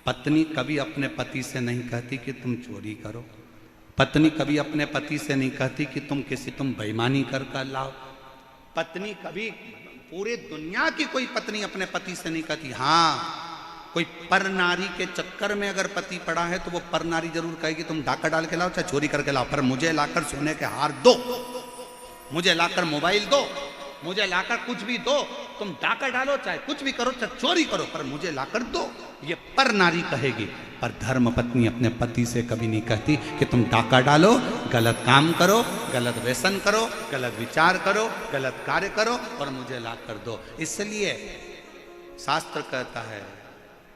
पत्नी कभी अपने पति से नहीं कहती कि तुम चोरी करो। पत्नी कभी अपने पति से नहीं कहती कि तुम बेईमानी कर कर लाओ। पत्नी कभी, पूरे दुनिया की कोई पत्नी अपने पति से नहीं कहती। हाँ, कोई पर नारी के चक्कर में अगर पति पड़ा है तो वो पर नारी जरूर कहेगी तुम डाका डाल के लाओ चाहे चोरी करके लाओ, पर मुझे लाकर सोने के हार दो, मुझे लाकर मोबाइल दो, मुझे लाकर कुछ भी दो। तुम डाका डालो चाहे कुछ भी करो, चाहे चोरी करो, पर मुझे लाकर दो। ये पर नारी कहेगी। पर धर्म पत्नी अपने पति से कभी नहीं कहती कि तुम डाका डालो, गलत काम करो, गलत व्यसन करो, गलत विचार करो, गलत कार्य करो और मुझे लाकर दो। इसलिए शास्त्र कहता है,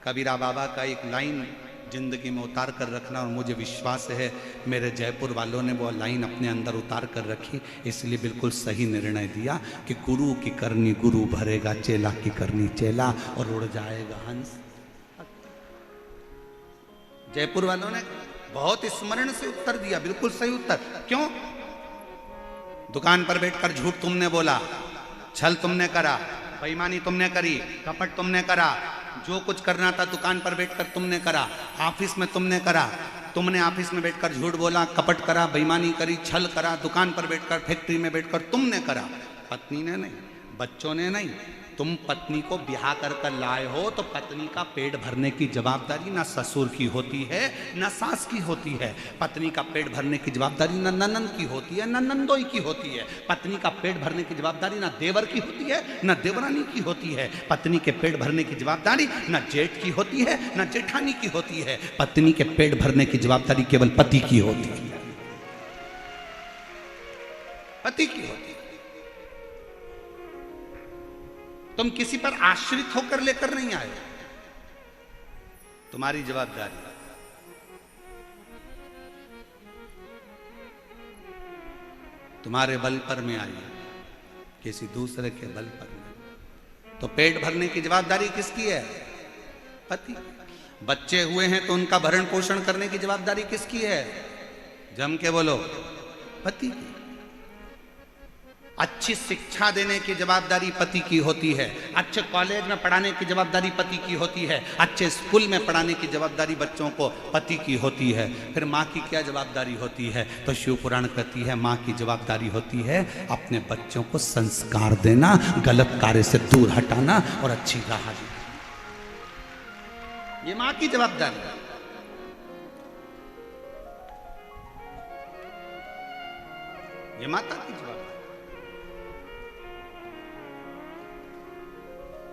कबीरा बाबा का एक लाइन जिंदगी में उतार कर रखना, और मुझे विश्वास है मेरे जयपुर वालों ने वो लाइन अपने अंदर उतार कर रखी, इसलिए बिल्कुल सही निर्णय दिया कि गुरु की करनी गुरु भरेगा, चेला की करनी चेला, और उड़ जाएगा हंस। जयपुर वालों ने बहुत स्मरण से उत्तर दिया, बिल्कुल सही उत्तर। क्यों? दुकान पर बैठकर झूठ तुमने बोला, छल तुमने करा, बेईमानी तुमने करी, कपट तुमने करा, जो कुछ करना था दुकान पर बैठकर तुमने करा, ऑफिस में तुमने करा, तुमने ऑफिस में बैठकर झूठ बोला, कपट करा, बेईमानी करी, छल करा, दुकान पर बैठकर, फैक्ट्री में बैठकर तुमने करा। पत्नी ने नहीं, बच्चों ने नहीं। तुम पत्नी को ब्याह कर कर लाए हो तो पत्नी का पेट भरने की जवाबदारी ना ससुर की होती है ना सास की होती है। पत्नी का पेट भरने की जवाबदारी ना ननंद की होती है ना नंदोई की होती है। पत्नी का पेट भरने की जवाबदारी ना देवर की होती है ना देवरानी की होती है। पत्नी के पेट भरने की जवाबदारी ना जेठ की होती है ना जेठानी की होती है। पत्नी के पेट भरने की जवाबदारी केवल पति की होती है, पति की होती है। तुम किसी पर आश्रित होकर लेकर नहीं आए, तुम्हारी जवाबदारी। तुम्हारे बल पर में आई, किसी दूसरे के बल पर नहीं। तो पेट भरने की जवाबदारी किसकी है? पति। बच्चे हुए हैं तो उनका भरण पोषण करने की जवाबदारी किसकी है? जम के बोलो, पति की। अच्छी शिक्षा देने की जवाबदारी पति की होती है। अच्छे कॉलेज में पढ़ाने की जवाबदारी पति की होती है। अच्छे स्कूल में पढ़ाने की जवाबदारी बच्चों को पति की होती है। फिर माँ की क्या जवाबदारी होती है? तो शिव पुराण कहती है माँ की जवाबदारी होती है अपने बच्चों को संस्कार देना, गलत कार्य से दूर हटाना और अच्छी राह दिखाना। ये माँ की जवाबदारी है। ये माता की जवाबदारी।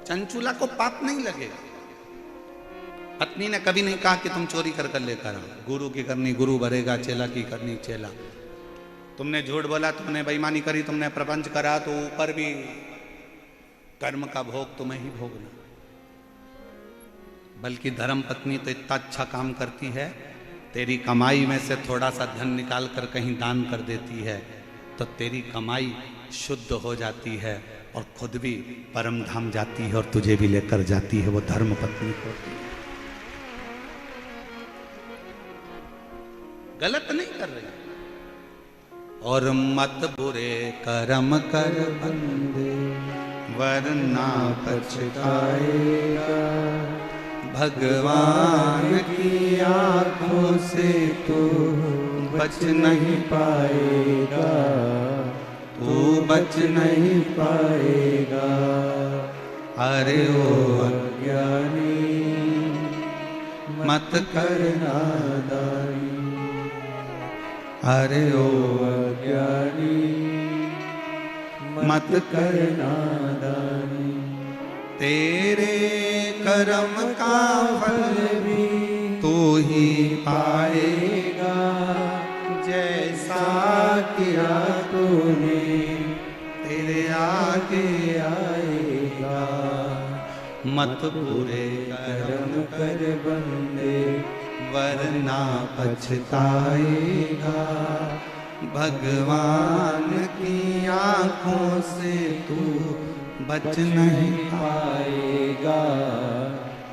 चंचूला को पाप नहीं लगेगा। पत्नी ने कभी नहीं कहा कि तुम चोरी कर कर लेकर आओ। गुरु की करनी गुरु भरेगा, चेला की करनी चेला। तुमने झूठ बोला, तुमने बेईमानी करी, तुमने प्रपंच करा, तो ऊपर भी कर्म का भोग तुम्हें ही भोगना। बल्कि धर्म पत्नी तो इतना अच्छा काम करती है, तेरी कमाई में से थोड़ा सा धन निकाल कर कहीं दान कर देती है तो तेरी कमाई शुद्ध हो जाती है और खुद भी परम धाम जाती है और तुझे भी लेकर जाती है। वो धर्म पत्नी होती है। गलत नहीं कर रही। और मत बुरे कर्म कर बंदे वरना पछताएगा, भगवान की आंखों से तू बच नहीं पाएगा, तू बच नहीं पाएगा। अरे ओ अज्ञानी मत करना दानी, अरे ओ अज्ञानी मत करना दानी। तेरे कर्म का फल भी तू ही पाए, पाएगा, जैसा किया तूने तेरे आगे आएगा। मत बुरे कर्म कर बंदे वरना पछताएगा। भगवान की आंखों से तू बच नहीं पाएगा,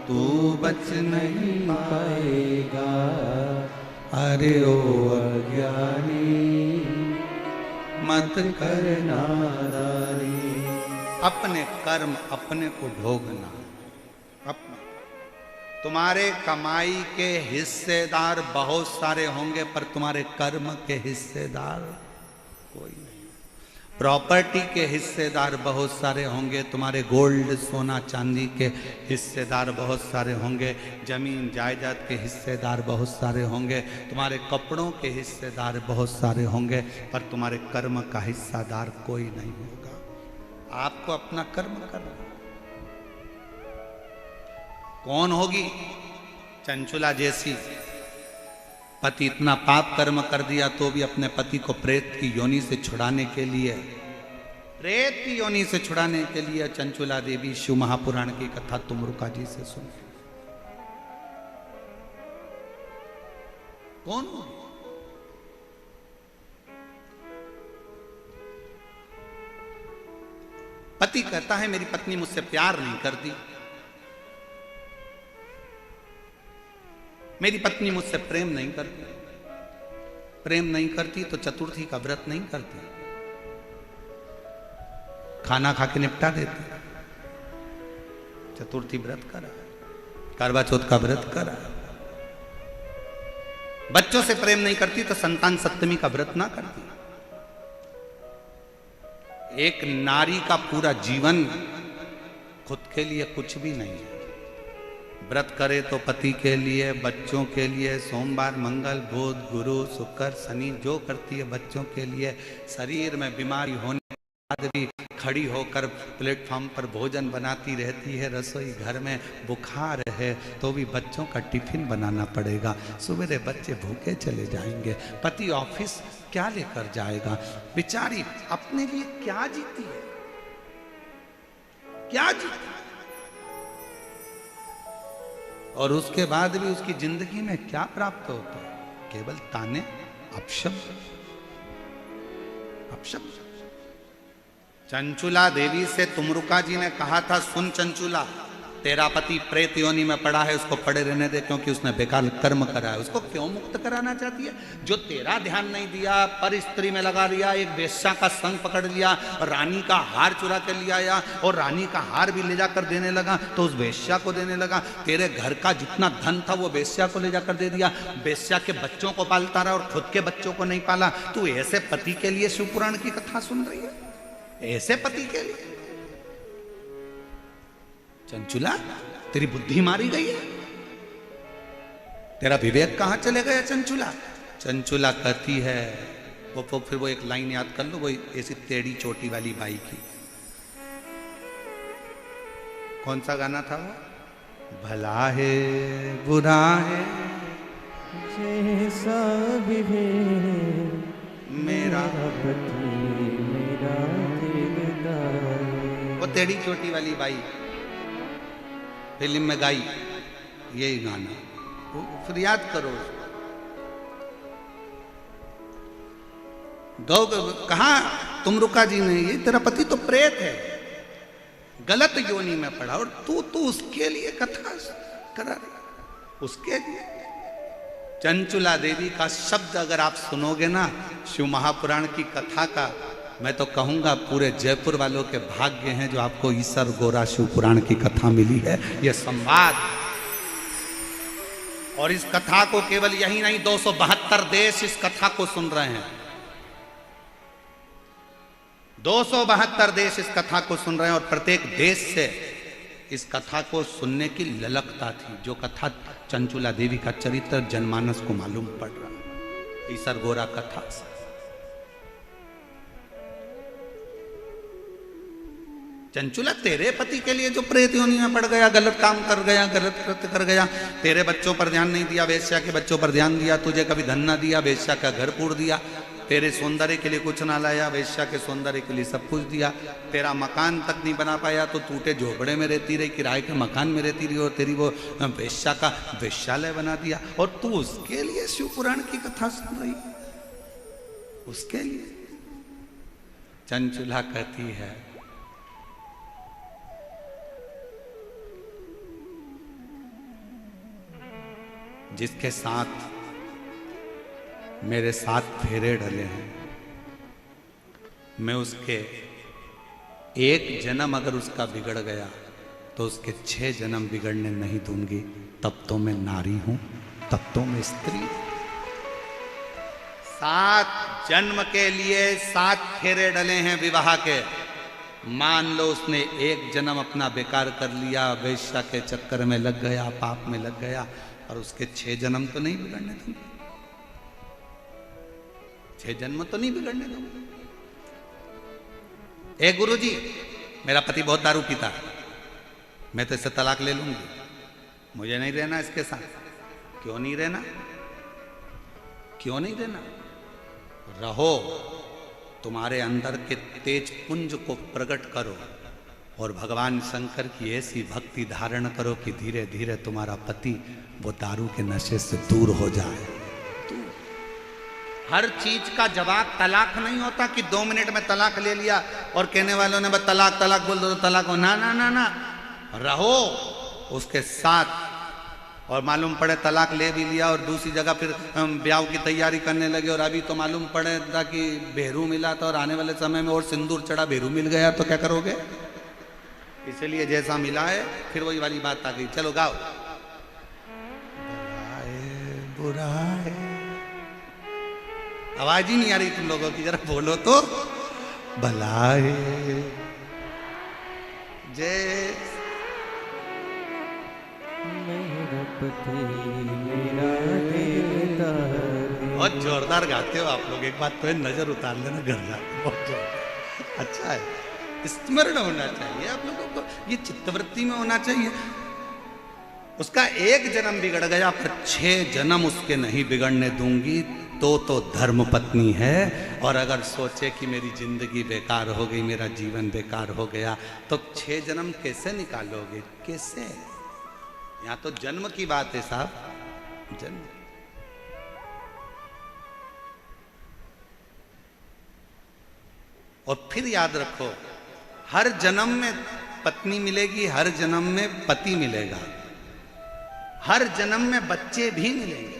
तू बच नहीं पाएगा। अरे ओ अज्ञानी मत कर करना दानी। अपने कर्म अपने को भोगना। अपना तुम्हारे कमाई के हिस्सेदार बहुत सारे होंगे पर तुम्हारे कर्म के हिस्सेदार कोई नहीं। प्रॉपर्टी के हिस्सेदार बहुत सारे होंगे, तुम्हारे गोल्ड सोना चांदी के हिस्सेदार बहुत सारे होंगे, जमीन जायदाद के हिस्सेदार बहुत सारे होंगे, तुम्हारे कपड़ों के हिस्सेदार बहुत सारे होंगे, पर तुम्हारे कर्म का हिस्सेदार कोई नहीं होगा। आपको अपना कर्म करना। कौन होगी चंचुला जैसी? पति इतना पाप कर्म कर दिया तो भी अपने पति को प्रेत की योनि से छुड़ाने के लिए, प्रेत की योनि से छुड़ाने के लिए चंचुला देवी शिव महापुराण की कथा तुमरुका जी से सुन। कौन होगी? पति कहता है मेरी पत्नी मुझसे प्यार नहीं करती, मेरी पत्नी मुझसे प्रेम नहीं करती। प्रेम नहीं करती तो चतुर्थी का व्रत नहीं करती, खाना खा के निपटा देती। चतुर्थी व्रत करा, करवा चौथ का व्रत करा। बच्चों से प्रेम नहीं करती तो संतान सप्तमी का व्रत ना करती। एक नारी का पूरा जीवन खुद के लिए कुछ भी नहीं है। व्रत करे तो पति के लिए, बच्चों के लिए, सोमवार मंगल बुध गुरु शुक्र शनि जो करती है बच्चों के लिए। शरीर में बीमारी होने के बाद भी खड़ी होकर प्लेटफॉर्म पर भोजन बनाती रहती है। रसोई घर में बुखार है तो भी बच्चों का टिफिन बनाना पड़ेगा। सवेरे बच्चे भूखे चले जाएंगे, पति ऑफिस क्या लेकर जाएगा? बेचारी अपने लिए क्या जीती है, क्या जीती? और उसके बाद भी उसकी जिंदगी में क्या प्राप्त होता है? केवल ताने, अपशब्द, अपशब्द। चंचुला देवी से तुमरुका जी ने कहा था, सुन चंचुला, तेरा पति प्रेत योनि में पड़ा है, उसको पड़े रहने दे, क्योंकि उसने बेकार कर्म करा है। उसको क्यों मुक्त कराना चाहती है? जो तेरा ध्यान नहीं दिया, पर स्त्री में लगा दिया, एक वेश्या का संग पकड़ लिया, रानी का हार चुरा के ले आया और रानी का हार भी ले जाकर देने लगा तो उस वेश्या को देने लगा। तेरे घर का जितना धन था वो वेश्या को ले जाकर दे दिया। वेश्या के बच्चों को पालता रहा और खुद के बच्चों को नहीं पाला। तू ऐसे पति के लिए शिवपुराण की कथा सुन रही है? ऐसे पति के लिए? चंचुला, तेरी बुद्धि मारी गई है, तेरा विवेक कहां चले गया चंचुला? चंचुला कहती है, वो फिर वो एक लाइन याद कर लो, वो ऐसी टेढ़ी चोटी वाली बाई की। कौन सा गाना था वो? भला है बुरा है जैसा भी है मेरा पति मेरा दिलदार। वो टेढ़ी चोटी वाली बाई फिल्म में गाई यही गाना, फिर याद करो। गौ कहा तुमरुका जी ने, ये तेरा पति तो प्रेत है, गलत योनि में पड़ा और तू उसके लिए कथा करा रही, उसके लिए। चंचुला देवी का शब्द अगर आप सुनोगे ना शिव महापुराण की कथा का, मैं तो कहूंगा पूरे जयपुर वालों के भाग्य हैं जो आपको ईसर गोरा शिव पुराण की कथा मिली है। यह संवाद, और इस कथा को केवल यही नहीं, 272 देश इस कथा को सुन रहे हैं। 272 देश इस कथा को सुन रहे हैं और प्रत्येक देश से इस कथा को सुनने की ललकता थी। जो कथा चंचुला देवी का चरित्र जनमानस को मालूम पड़ रहा, ईसर गोरा कथा से। चंचुला, तेरे पति के लिए जो प्रेत योनि में पड़ गया, गलत काम कर गया, गलत कृत्य कर गया, तेरे बच्चों पर ध्यान नहीं दिया, वेश्या के बच्चों पर ध्यान दिया, तुझे कभी धन ना दिया, वेश्या का घर पूर दिया, तेरे सौंदर्य के लिए कुछ ना लाया, वेश्या के सौंदर्य के लिए सब कुछ दिया, तेरा मकान तक नहीं बना पाया तो टूटे झोपड़े में रहती रही, किराए के मकान में रहती रही, और तेरी वो वेश्या का वेश्यालय बना दिया, और तू उसके लिए शिव पुराण की कथा सुन रही, उसके लिए। चंचुला कहती है, जिसके साथ मेरे 7 फेरे डले हैं, मैं उसके एक जन्म अगर उसका बिगड़ गया तो उसके 6 जन्म बिगड़ने नहीं दूंगी। तब तो मैं नारी हूं, तब तो मैं स्त्री। 7 जन्म के लिए 7 फेरे डले हैं विवाह के। मान लो उसने एक जन्म अपना बेकार कर लिया, वेश्या के चक्कर में लग गया, पाप में लग गया, और उसके 6 जन्म तो नहीं बिगड़ने दूंगी, 6 जन्म तो नहीं बिगड़ने दूंगी। ए गुरुजी, मेरा पति बहुत दारू पीता है, मैं तो इससे तलाक ले लूंगी, मुझे नहीं रहना इसके साथ। क्यों नहीं रहना? क्यों नहीं रहना? रहो, तुम्हारे अंदर के तेज पुंज को प्रकट करो और भगवान शंकर की ऐसी भक्ति धारण करो कि धीरे धीरे तुम्हारा पति वो दारू के नशे से दूर हो जाए। हर चीज का जवाब तलाक नहीं होता कि 2 मिनट में तलाक ले लिया और कहने वालों ने बस तलाक तलाक बोल दो तो तलाक हो। ना ना ना ना, रहो उसके साथ, और मालूम पड़े तलाक ले भी लिया और दूसरी जगह फिर ब्याह की तैयारी करने लगे, और अभी तो मालूम पड़े था कि भेरू मिला था और आने वाले समय में और सिंदूर चढ़ा भेरू मिल गया, तो क्या करोगे? इसलिए जैसा मिला है फिर वही वाली बात आ गई। चलो गाओ। बुरा है, आवाज ही नहीं आ रही तुम लोगों की, जरा बोलो तो। भला है जय मेरा पति मेरा देवता। बहुत जोरदार गाते हो आप लोग, एक बात तो नजर उतार लेना घर जाके, बहुत जोरदार। अच्छा है, स्मरण होना चाहिए आप लोगों को, ये चित्तवृत्ति में होना चाहिए। उसका एक जन्म बिगड़ गया पर 6 जन्म उसके नहीं बिगड़ने दूंगी, तो धर्म पत्नी है। और अगर सोचे कि मेरी जिंदगी बेकार हो गई, मेरा जीवन बेकार हो गया, तो 6 जन्म कैसे निकालोगे? कैसे? यहां तो जन्म की बात है साहब, जन्म। और फिर याद रखो, हर जन्म में पत्नी मिलेगी, हर जन्म में पति मिलेगा, हर जन्म में बच्चे भी मिलेंगे,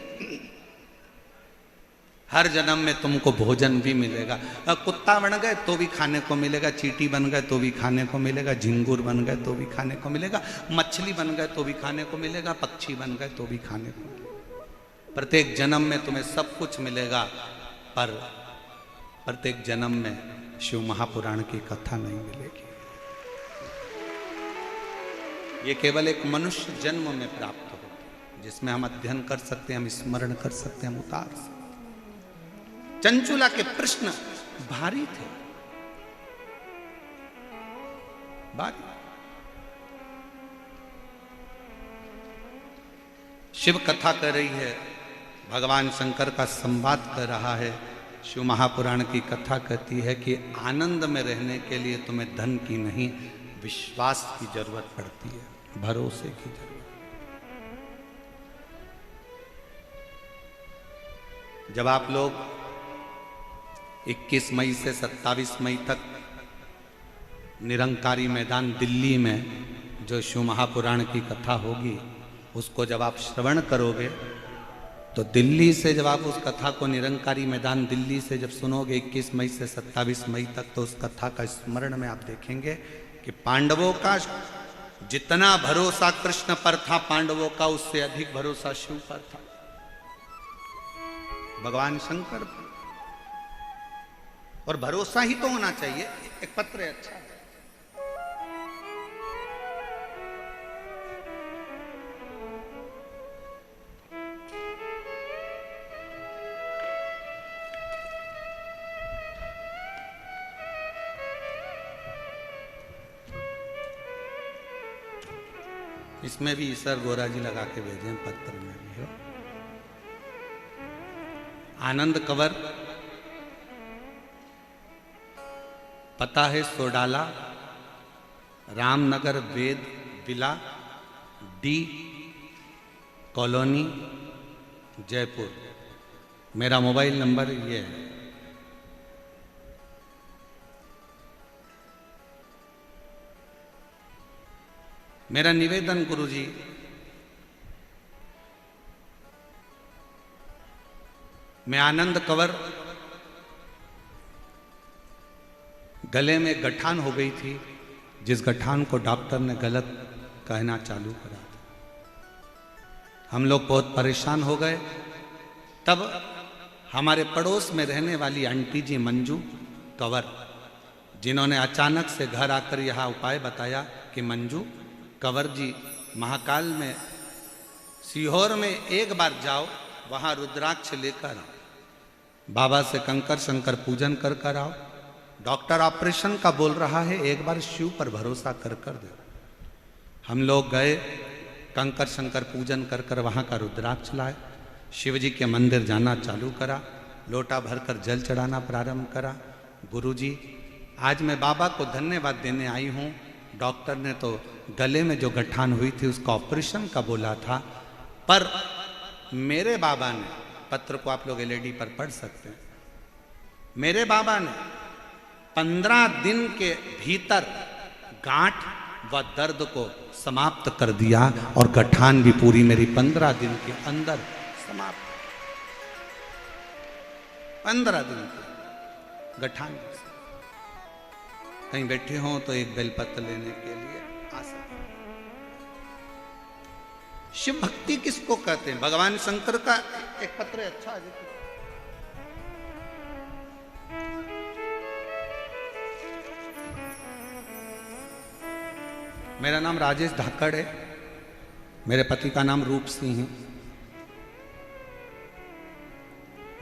हर जन्म में तुमको भोजन भी मिलेगा। कुत्ता बन गए तो भी खाने को मिलेगा, चींटी बन गए तो भी खाने को मिलेगा, झिंगुर बन गए तो भी खाने को मिलेगा, मछली बन गए तो भी खाने को मिलेगा, पक्षी बन गए तो भी खाने को मिलेगा। प्रत्येक जन्म में तुम्हें सब कुछ मिलेगा, पर प्रत्येक जन्म में शिव महापुराण की कथा नहीं मिलेगी। ये केवल एक मनुष्य जन्म में प्राप्त होती है, जिसमें हम अध्ययन कर सकते हैं, हम स्मरण कर सकते हैं, हम उतार सकते हैं। चंचुला के प्रश्न भारी थे, भारी। शिव कथा कर रही है, भगवान शंकर का संवाद कर रहा है। शिव महापुराण की कथा कहती है कि आनंद में रहने के लिए तुम्हें धन की नहीं, विश्वास की जरूरत पड़ती है, भरोसे की जरूरत। जब आप लोग 21 मई से 27 मई तक निरंकारी मैदान दिल्ली में जो शिव महापुराण की कथा होगी, उसको जब आप श्रवण करोगे, तो दिल्ली से जब आप उस कथा को निरंकारी मैदान दिल्ली से जब सुनोगे 21 मई से 27 मई तक, तो उस कथा का स्मरण में आप देखेंगे कि पांडवों का जितना भरोसा कृष्ण पर था, पांडवों का उससे अधिक भरोसा शिव पर था, भगवान शंकर पर। और भरोसा ही तो होना चाहिए। एक पत्र है, अच्छा है। इसमें भी ईश्वर गोरा जी लगा के भेजे पत्र में भी हो। आनंद कंवर, पता है सोडाला, रामनगर वेद विला, डी कॉलोनी, जयपुर। मेरा मोबाइल नंबर ये है। मेरा निवेदन गुरुजी, मैं आनंद कंवर, गले में गठान हो गई थी, जिस गठान को डॉक्टर ने गलत कहना चालू करा था। हम लोग बहुत परेशान हो गए। तब हमारे पड़ोस में रहने वाली आंटी जी मंजू कंवर, जिन्होंने अचानक से घर आकर यह उपाय बताया कि मंजू कंवर जी, महाकाल में सीहोर में एक बार जाओ, वहां रुद्राक्ष लेकर आओ, बाबा से कंकर शंकर पूजन कर कर आओ। डॉक्टर ऑपरेशन का बोल रहा है, एक बार शिव पर भरोसा कर कर दो। हम लोग गए, कंकर शंकर पूजन कर कर वहाँ का रुद्राक्ष लाए, शिव जी के मंदिर जाना चालू करा, लोटा भरकर जल चढ़ाना प्रारंभ करा। गुरुजी, आज मैं बाबा को धन्यवाद देने आई हूँ। डॉक्टर ने तो गले में जो गठान हुई थी उसका ऑपरेशन का बोला था, पर मेरे बाबा ने, पत्र को आप लोग एलईडी पर पढ़ सकते हैं, मेरे बाबा ने 15 दिन के भीतर गांठ व दर्द को समाप्त कर दिया और गठान भी पूरी मेरी 15 दिन के अंदर समाप्त। 15 दिन के गठान। कहीं बैठे हो तो एक बेलपत्र लेने के लिए आ सकते। शिव भक्ति किसको कहते हैं? भगवान शंकर का एक पत्र है, अच्छा है। मेरा नाम राजेश धाकड़ है, मेरे पति का नाम रूप सिंह है,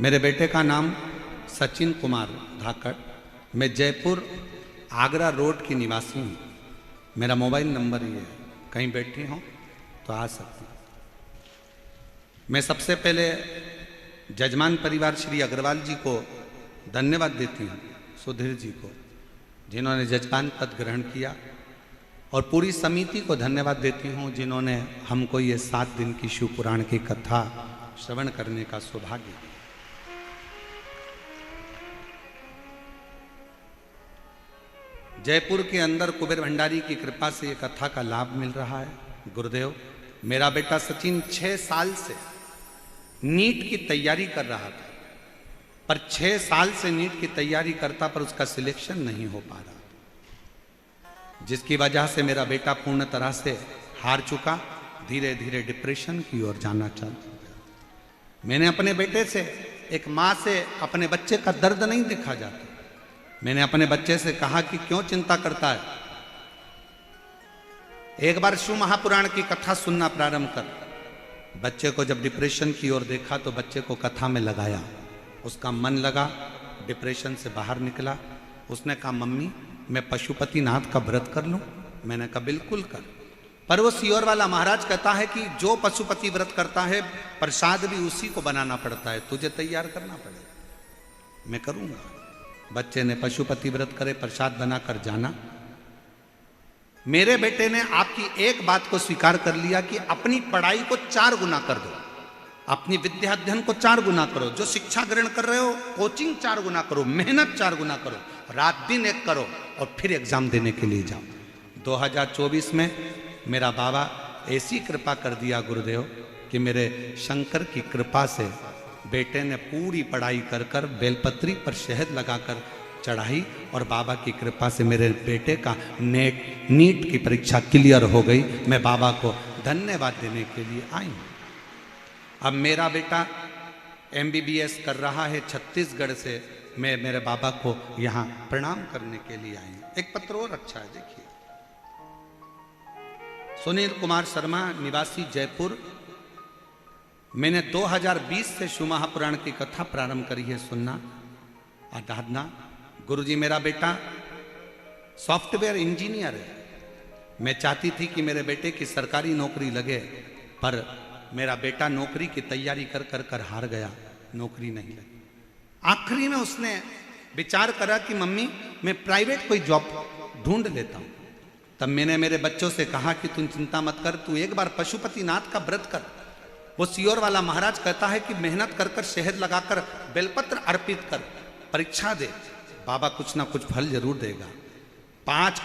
मेरे बेटे का नाम सचिन कुमार धाकड़। मैं जयपुर आगरा रोड की निवासी हूँ। मेरा मोबाइल नंबर ये है, कहीं बैठी हो तो आ सकते हैं। मैं सबसे पहले जजमान परिवार श्री अग्रवाल जी को धन्यवाद देती हूँ, सुधीर जी को, जिन्होंने जजमान पद ग्रहण किया, और पूरी समिति को धन्यवाद देती हूँ जिन्होंने हमको ये 7 दिन की शिव पुराण की कथा श्रवण करने का सौभाग्य दिया। जयपुर के अंदर कुबेर भंडारी की कृपा से ये कथा का लाभ मिल रहा है। गुरुदेव, मेरा बेटा सचिन 6 साल से नीट की तैयारी कर रहा था, पर 6 साल से नीट की तैयारी करता पर उसका सिलेक्शन नहीं हो पा रहा, जिसकी वजह से मेरा बेटा पूर्ण तरह से हार चुका, धीरे धीरे डिप्रेशन की ओर जाना चालू हो गया। मैंने अपने बेटे से, एक माँ से अपने बच्चे का दर्द नहीं देखा जाता। मैंने अपने बच्चे से कहा कि क्यों चिंता करता है, एक बार शिव महापुराण की कथा सुनना प्रारंभ कर। बच्चे को जब डिप्रेशन की ओर देखा तो बच्चे को कथा में लगाया, उसका मन लगा, डिप्रेशन से बाहर निकला। उसने कहा, मम्मी मैं पशुपतिनाथ का व्रत कर लूं? मैंने कहा बिल्कुल कर। पर वो सीहोर वाला महाराज कहता है कि जो पशुपति व्रत करता है प्रसाद भी उसी को बनाना पड़ता है, तुझे तैयार करना पड़ेगा। मैं करूंगा। बच्चे ने पशुपति व्रत करे, प्रसाद बनाकर जाना। मेरे बेटे ने आपकी एक बात को स्वीकार कर लिया कि अपनी पढ़ाई को 4 गुना कर दो, अपनी विद्या अध्ययन को 4 गुना करो, जो शिक्षा ग्रहण कर रहे हो कोचिंग 4 गुना करो, मेहनत 4 गुना करो, रात दिन एक करो और फिर एग्जाम देने के लिए जाओ। 2024 में मेरा बाबा ऐसी कृपा कर दिया गुरुदेव कि मेरे शंकर की कृपा से बेटे ने पूरी पढ़ाई कर कर बेलपत्री पर शहद लगाकर चढ़ाई, और बाबा की कृपा से मेरे बेटे का नीट की परीक्षा क्लियर हो गई। मैं बाबा को धन्यवाद देने के लिए आई हूँ। अब मेरा बेटा MBBS कर रहा है छत्तीसगढ़ से। मैं मेरे बाबा को यहाँ प्रणाम करने के लिए आई हूँ। एक पत्र और अच्छा है, देखिए। सुनील कुमार शर्मा, निवासी जयपुर। मैंने 2020 से शिव महापुराण की कथा प्रारंभ करी है सुनना, आराधना। गुरुजी, मेरा बेटा सॉफ्टवेयर इंजीनियर है, मैं चाहती थी कि मेरे बेटे की सरकारी नौकरी लगे, पर मेरा बेटा नौकरी की तैयारी कर कर कर हार गया, नौकरी नहीं लगी। आखिरी में उसने विचार करा कि मम्मी मैं प्राइवेट कोई जॉब ढूंढ लेता हूं। तब मैंने मेरे बच्चों से कहा कि तुम चिंता मत कर, तू एक बार पशुपतिनाथ का व्रत कर। वो सियोर वाला महाराज कहता है कि मेहनत कर कर शहद लगाकर बेलपत्र अर्पित कर, परीक्षा दे, बाबा कुछ ना कुछ फल जरूर देगा। 5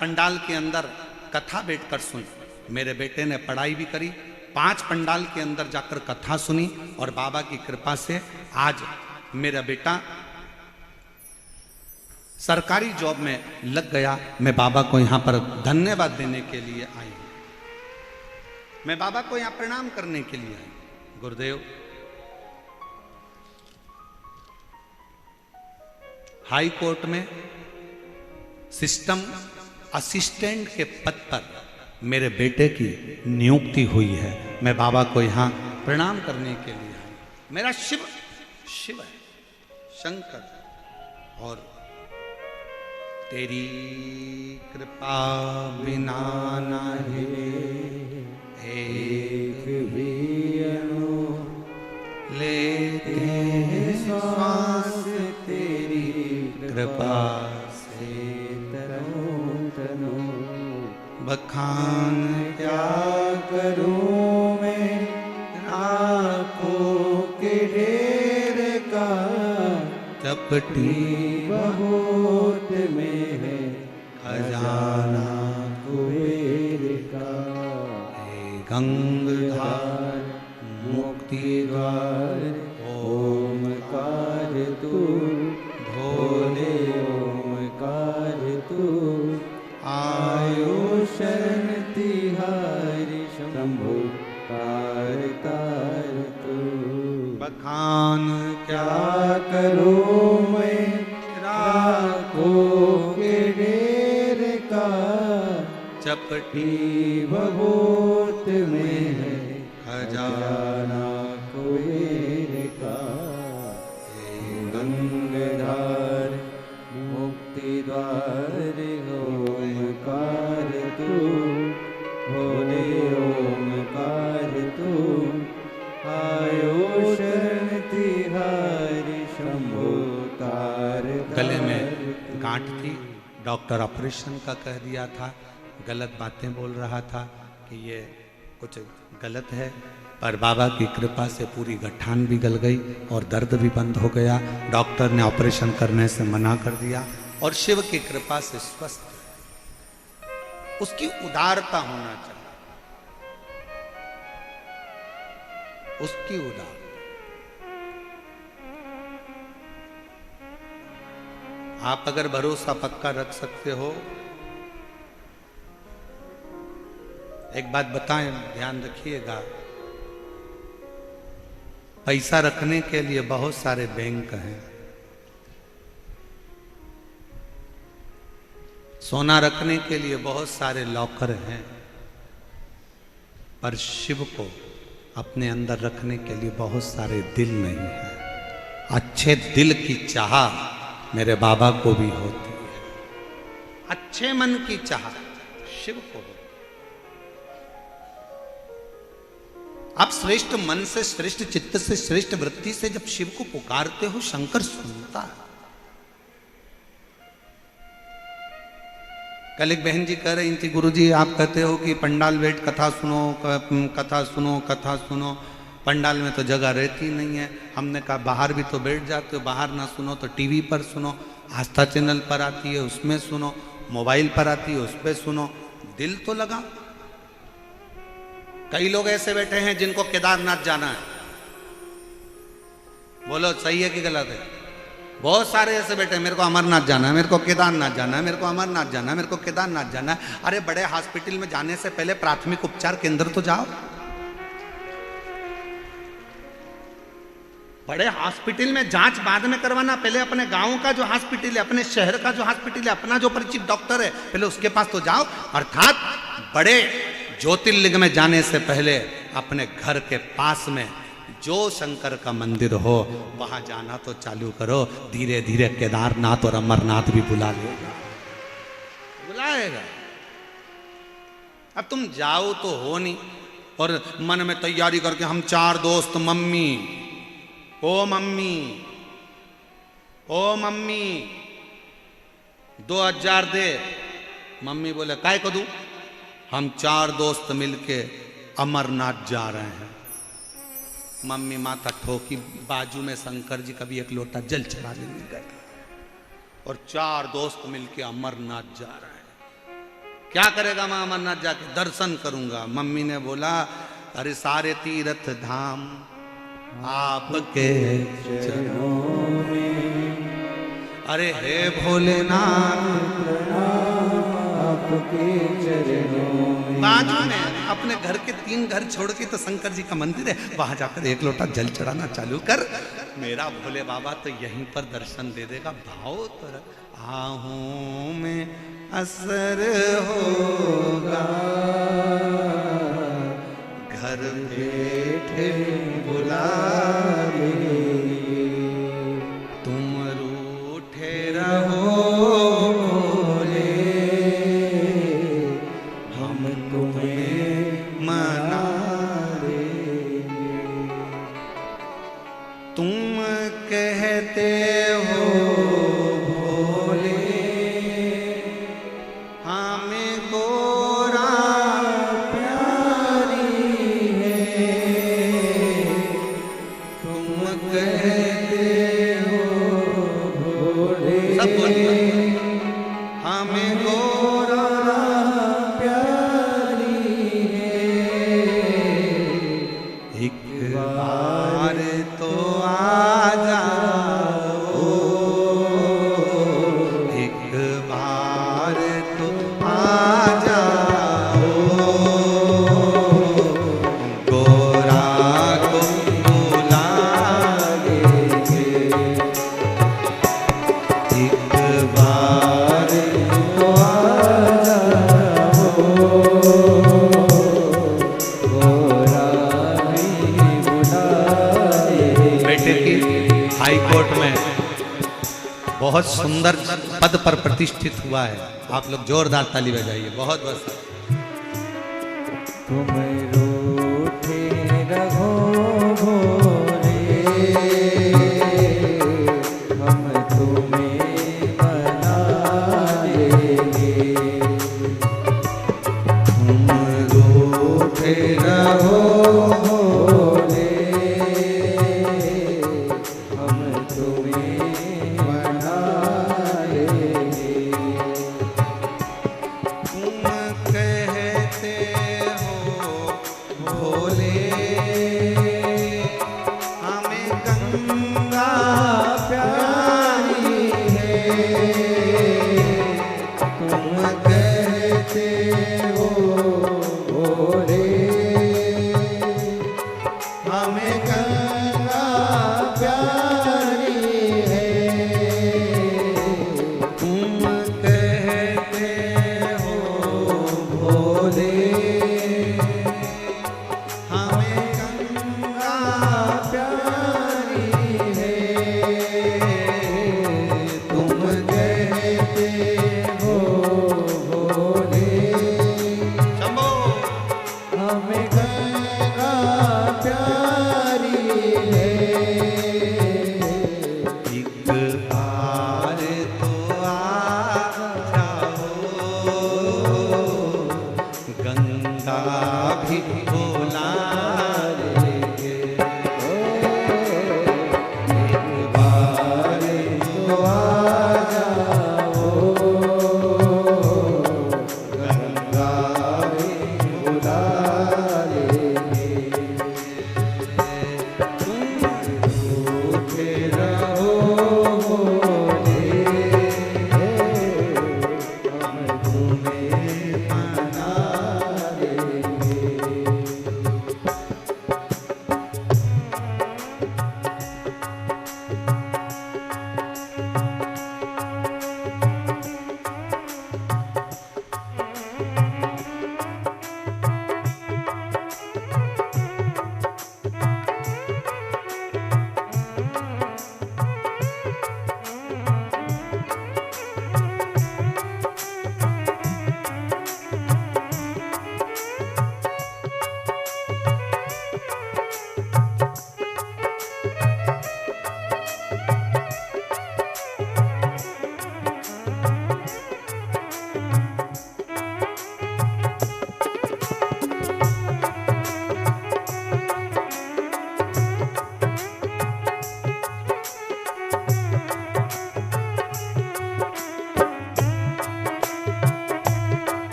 पंडाल के अंदर कथा बैठकर सुन। मेरे बेटे ने पढ़ाई भी करी, 5 पंडाल के अंदर जाकर कथा सुनी, और बाबा की कृपा से आज मेरा बेटा सरकारी जॉब में लग गया। मैं बाबा को यहां पर धन्यवाद देने के लिए आई हूं, मैं बाबा को यहां प्रणाम करने के लिए आई। गुरुदेव, हाई कोर्ट में सिस्टम असिस्टेंट के पद पर मेरे बेटे की नियुक्ति हुई है। मैं बाबा को यहां प्रणाम करने के लिए आई। मेरा शिव शिव है, शंकर, और तेरी कृपा बिना नहीं एक भी अणु लेते हैं श्वास, तेरी कृपा से तनो तनो। बखान क्या करूं मैं आँखों के ढेर का, चपटी बहुत में है खजाना कुबेर का। गंगाधार मुक्ति द्वार ओमकार तू, भोले ओमकार तू। आयो शरण तिहारी शंभु तार तार तू। बखान क्या करूं मैं राखों के ढेर का, चपटी बहुत में है खजाना कुबेर का। गंगाधार मुक्ति द्वार ओमकार तू, भोले ओमकार तू। आयो शरण तिहारी शंभु तार। गले में गांठ थी, डॉक्टर ऑपरेशन का कह दिया था, गलत बातें बोल रहा था कि ये कुछ गलत है, पर बाबा की कृपा से पूरी गठान भी गल गई और दर्द भी बंद हो गया। डॉक्टर ने ऑपरेशन करने से मना कर दिया और शिव की कृपा से स्वस्थ। उसकी उदारता होना चाहिए, उसकी उदार। आप अगर भरोसा पक्का रख सकते हो, एक बात बताएं, ध्यान रखिएगा, पैसा रखने के लिए बहुत सारे बैंक हैं, सोना रखने के लिए बहुत सारे लॉकर हैं, पर शिव को अपने अंदर रखने के लिए बहुत सारे दिल नहीं है। अच्छे दिल की चाह मेरे बाबा को भी होती है, अच्छे मन की चाह शिव को होती है। आप श्रेष्ठ मन से, श्रेष्ठ चित्त से, श्रेष्ठ वृत्ति से जब शिव को पुकारते हो, शंकर सुनता है। कल एक बहन जी कह रही थी, गुरुजी आप कहते हो कि पंडाल बैठ कथा सुनो, कथा सुनो, कथा सुनो, पंडाल में तो जगह रहती नहीं है। हमने कहा बाहर भी तो बैठ जाते हो, बाहर ना सुनो तो टीवी पर सुनो, आस्था चैनल पर आती है उसमें सुनो, मोबाइल पर आती है उस पर सुनो, दिल तो लगा। कई लोग ऐसे बैठे हैं जिनको केदारनाथ जाना है, बोलो सही है कि गलत है? बहुत सारे ऐसे बैठे हैं, मेरे को अमरनाथ जाना है, मेरे को केदारनाथ जाना है, मेरे को अमरनाथ जाना है, मेरे को केदारनाथ जाना है। अरे बड़े हॉस्पिटल में जाने से पहले प्राथमिक उपचार केंद्र तो जाओ। बड़े हॉस्पिटल में जांच बाद में करवाना, पहले अपने गांव का जो हॉस्पिटल है, अपने शहर का जो हॉस्पिटल है, अपना जो परिचित डॉक्टर है, पहले उसके पास तो जाओ। अर्थात बड़े ज्योतिर्लिंग में जाने से पहले अपने घर के पास में जो शंकर का मंदिर हो वहां जाना तो चालू करो। धीरे धीरे केदारनाथ और अमरनाथ भी बुलाएगा। अब तुम जाओ तो हो नहीं, और मन में तैयारी करके हम 4 दोस्त, मम्मी, ओ मम्मी, ओ मम्मी 2000 दे। मम्मी बोले काय को दूं? हम 4 दोस्त मिलके अमरनाथ जा रहे हैं। मम्मी माथा ठोकी, बाजू में शंकर जी कभी एक लोटा जल चढ़ाने मिल गए, और 4 दोस्त मिलके अमरनाथ जा रहे हैं। क्या करेगा मैं अमरनाथ जाके? दर्शन करूंगा। मम्मी ने बोला अरे सारे तीर्थ धाम आपके चरणों में, अरे हे भोलेनाथ आपके चरणों में। बाजू में अपने घर के 3 घर छोड़ के तो शंकर जी का मंदिर है, वहां जाकर एक लोटा जल चढ़ाना चालू कर, मेरा भोले बाबा तो यहीं पर दर्शन दे देगा। भाव तर आहूं में असर होगा, घर बैठे बुला ले, तुम रूठे रहो भोले, हम तुम्हें मना देंगे। तुम कहते हो भोले हमें गोरा प्यारी है, तुम कहते हो भोले, सब बोलिए, हमें गोरा प्यारी है, एक बार तो आ जाओ, एक बार तो आ जाओ, गोरा को बुला लेंगे, एक बार तो आ जाओ, गोरा भी बुला लेंगे। बेटे की हाई कोर्ट में बहुत सुंदर पद पर प्रतिष्ठित हुआ है। आप लोग जोरदार ताली बजाइए। बहुत बहुत तुम रूठे रहो भोले, हम तुम्हें मना लेंगे, तुम रूठे रहो भोले, हम तुम्हें मना लेंगे, तुम कहते हो भोले हमें गंगा प्यारी है, तुम कहते हो भोले हमें गंगा प्यारी है, तुम कहते हो भोले हमें गंगा प्यारी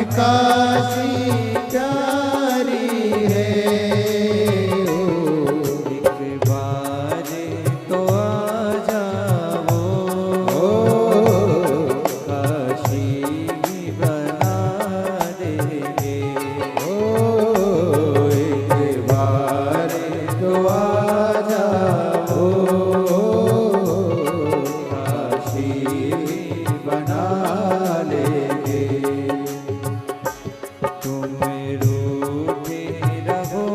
काशी प्यारी है। एक बार तो आ जाओ, काशी बना देंगे। एक बार तो आ जाओ, काशी बना लेंगे। तुम रूठे रहो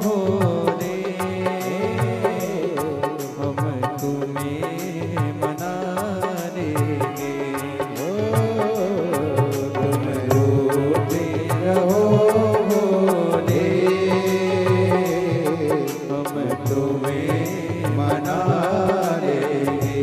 भोरे, हम तुम्हें मना लेंगे। तुम रूठे रहो भोरे, हम तुम्हें मना लेंगे।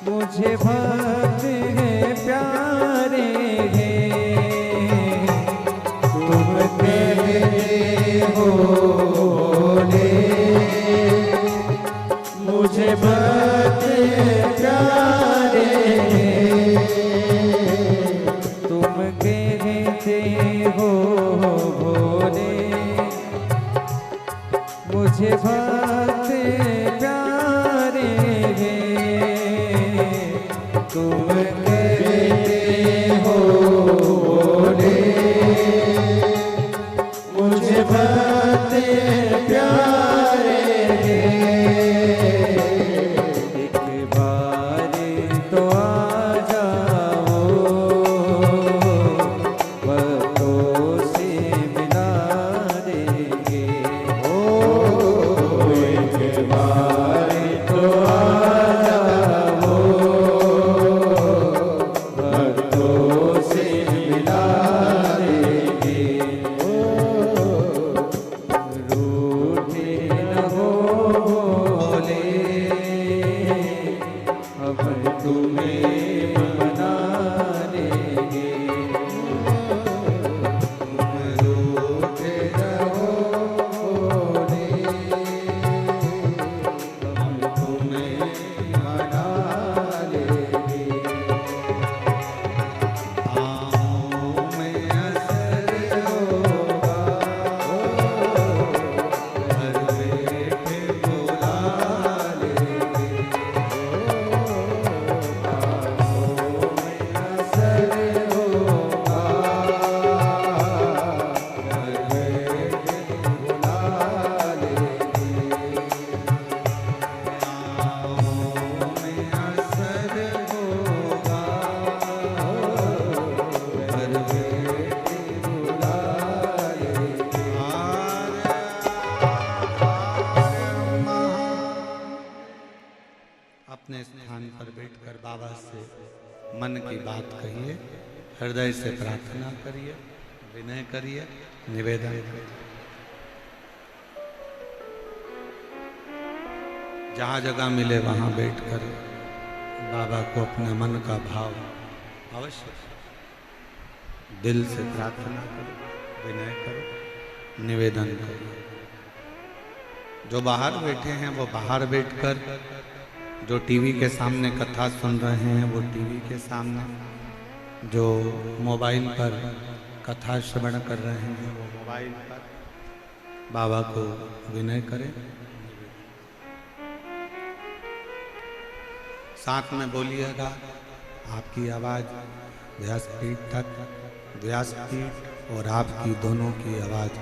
मुझे भक्त है प्यारे हैं, तुम मेरे हो भोले। मुझे भक्त है प्यारे हैं, तुम कहते हो भोले। मुझे भक्त प्यारे हैं, तुम कहते हो भोले। मुझे भक्त प्यारे हैं, एक बार तो आ जाओ, भक्तों से मिला देंगे। एक बार तो आ जाओ, भक्तों से मिला देंगे। रूठे न हो भोले, अब तुम्हें मना लेंगे। तुम रूठे न हो भोले, हम तुम्हें मना लेंगे। आँखों में असर होगा, घर बैठे बुला लेंगे। आँखों बैठकर बाबा से मन की बात कहिए, हृदय से प्रार्थना करिए, विनय करिए, निवेदन करिए। जहाँ जगह मिले वहाँ बैठकर बाबा को अपने मन का भाव अवश्य दिल से प्रार्थना करो, विनय करो, निवेदन करो। जो बाहर बैठे हैं वो बाहर बैठकर, जो टीवी के सामने कथा सुन रहे हैं वो टीवी के सामने, जो मोबाइल पर कथा श्रवण कर रहे हैं वो मोबाइल पर बाबा को विनय करें। साथ में बोलिएगा, आपकी आवाज़ व्यासपीठ तक, व्यासपीठ और आपकी दोनों की आवाज़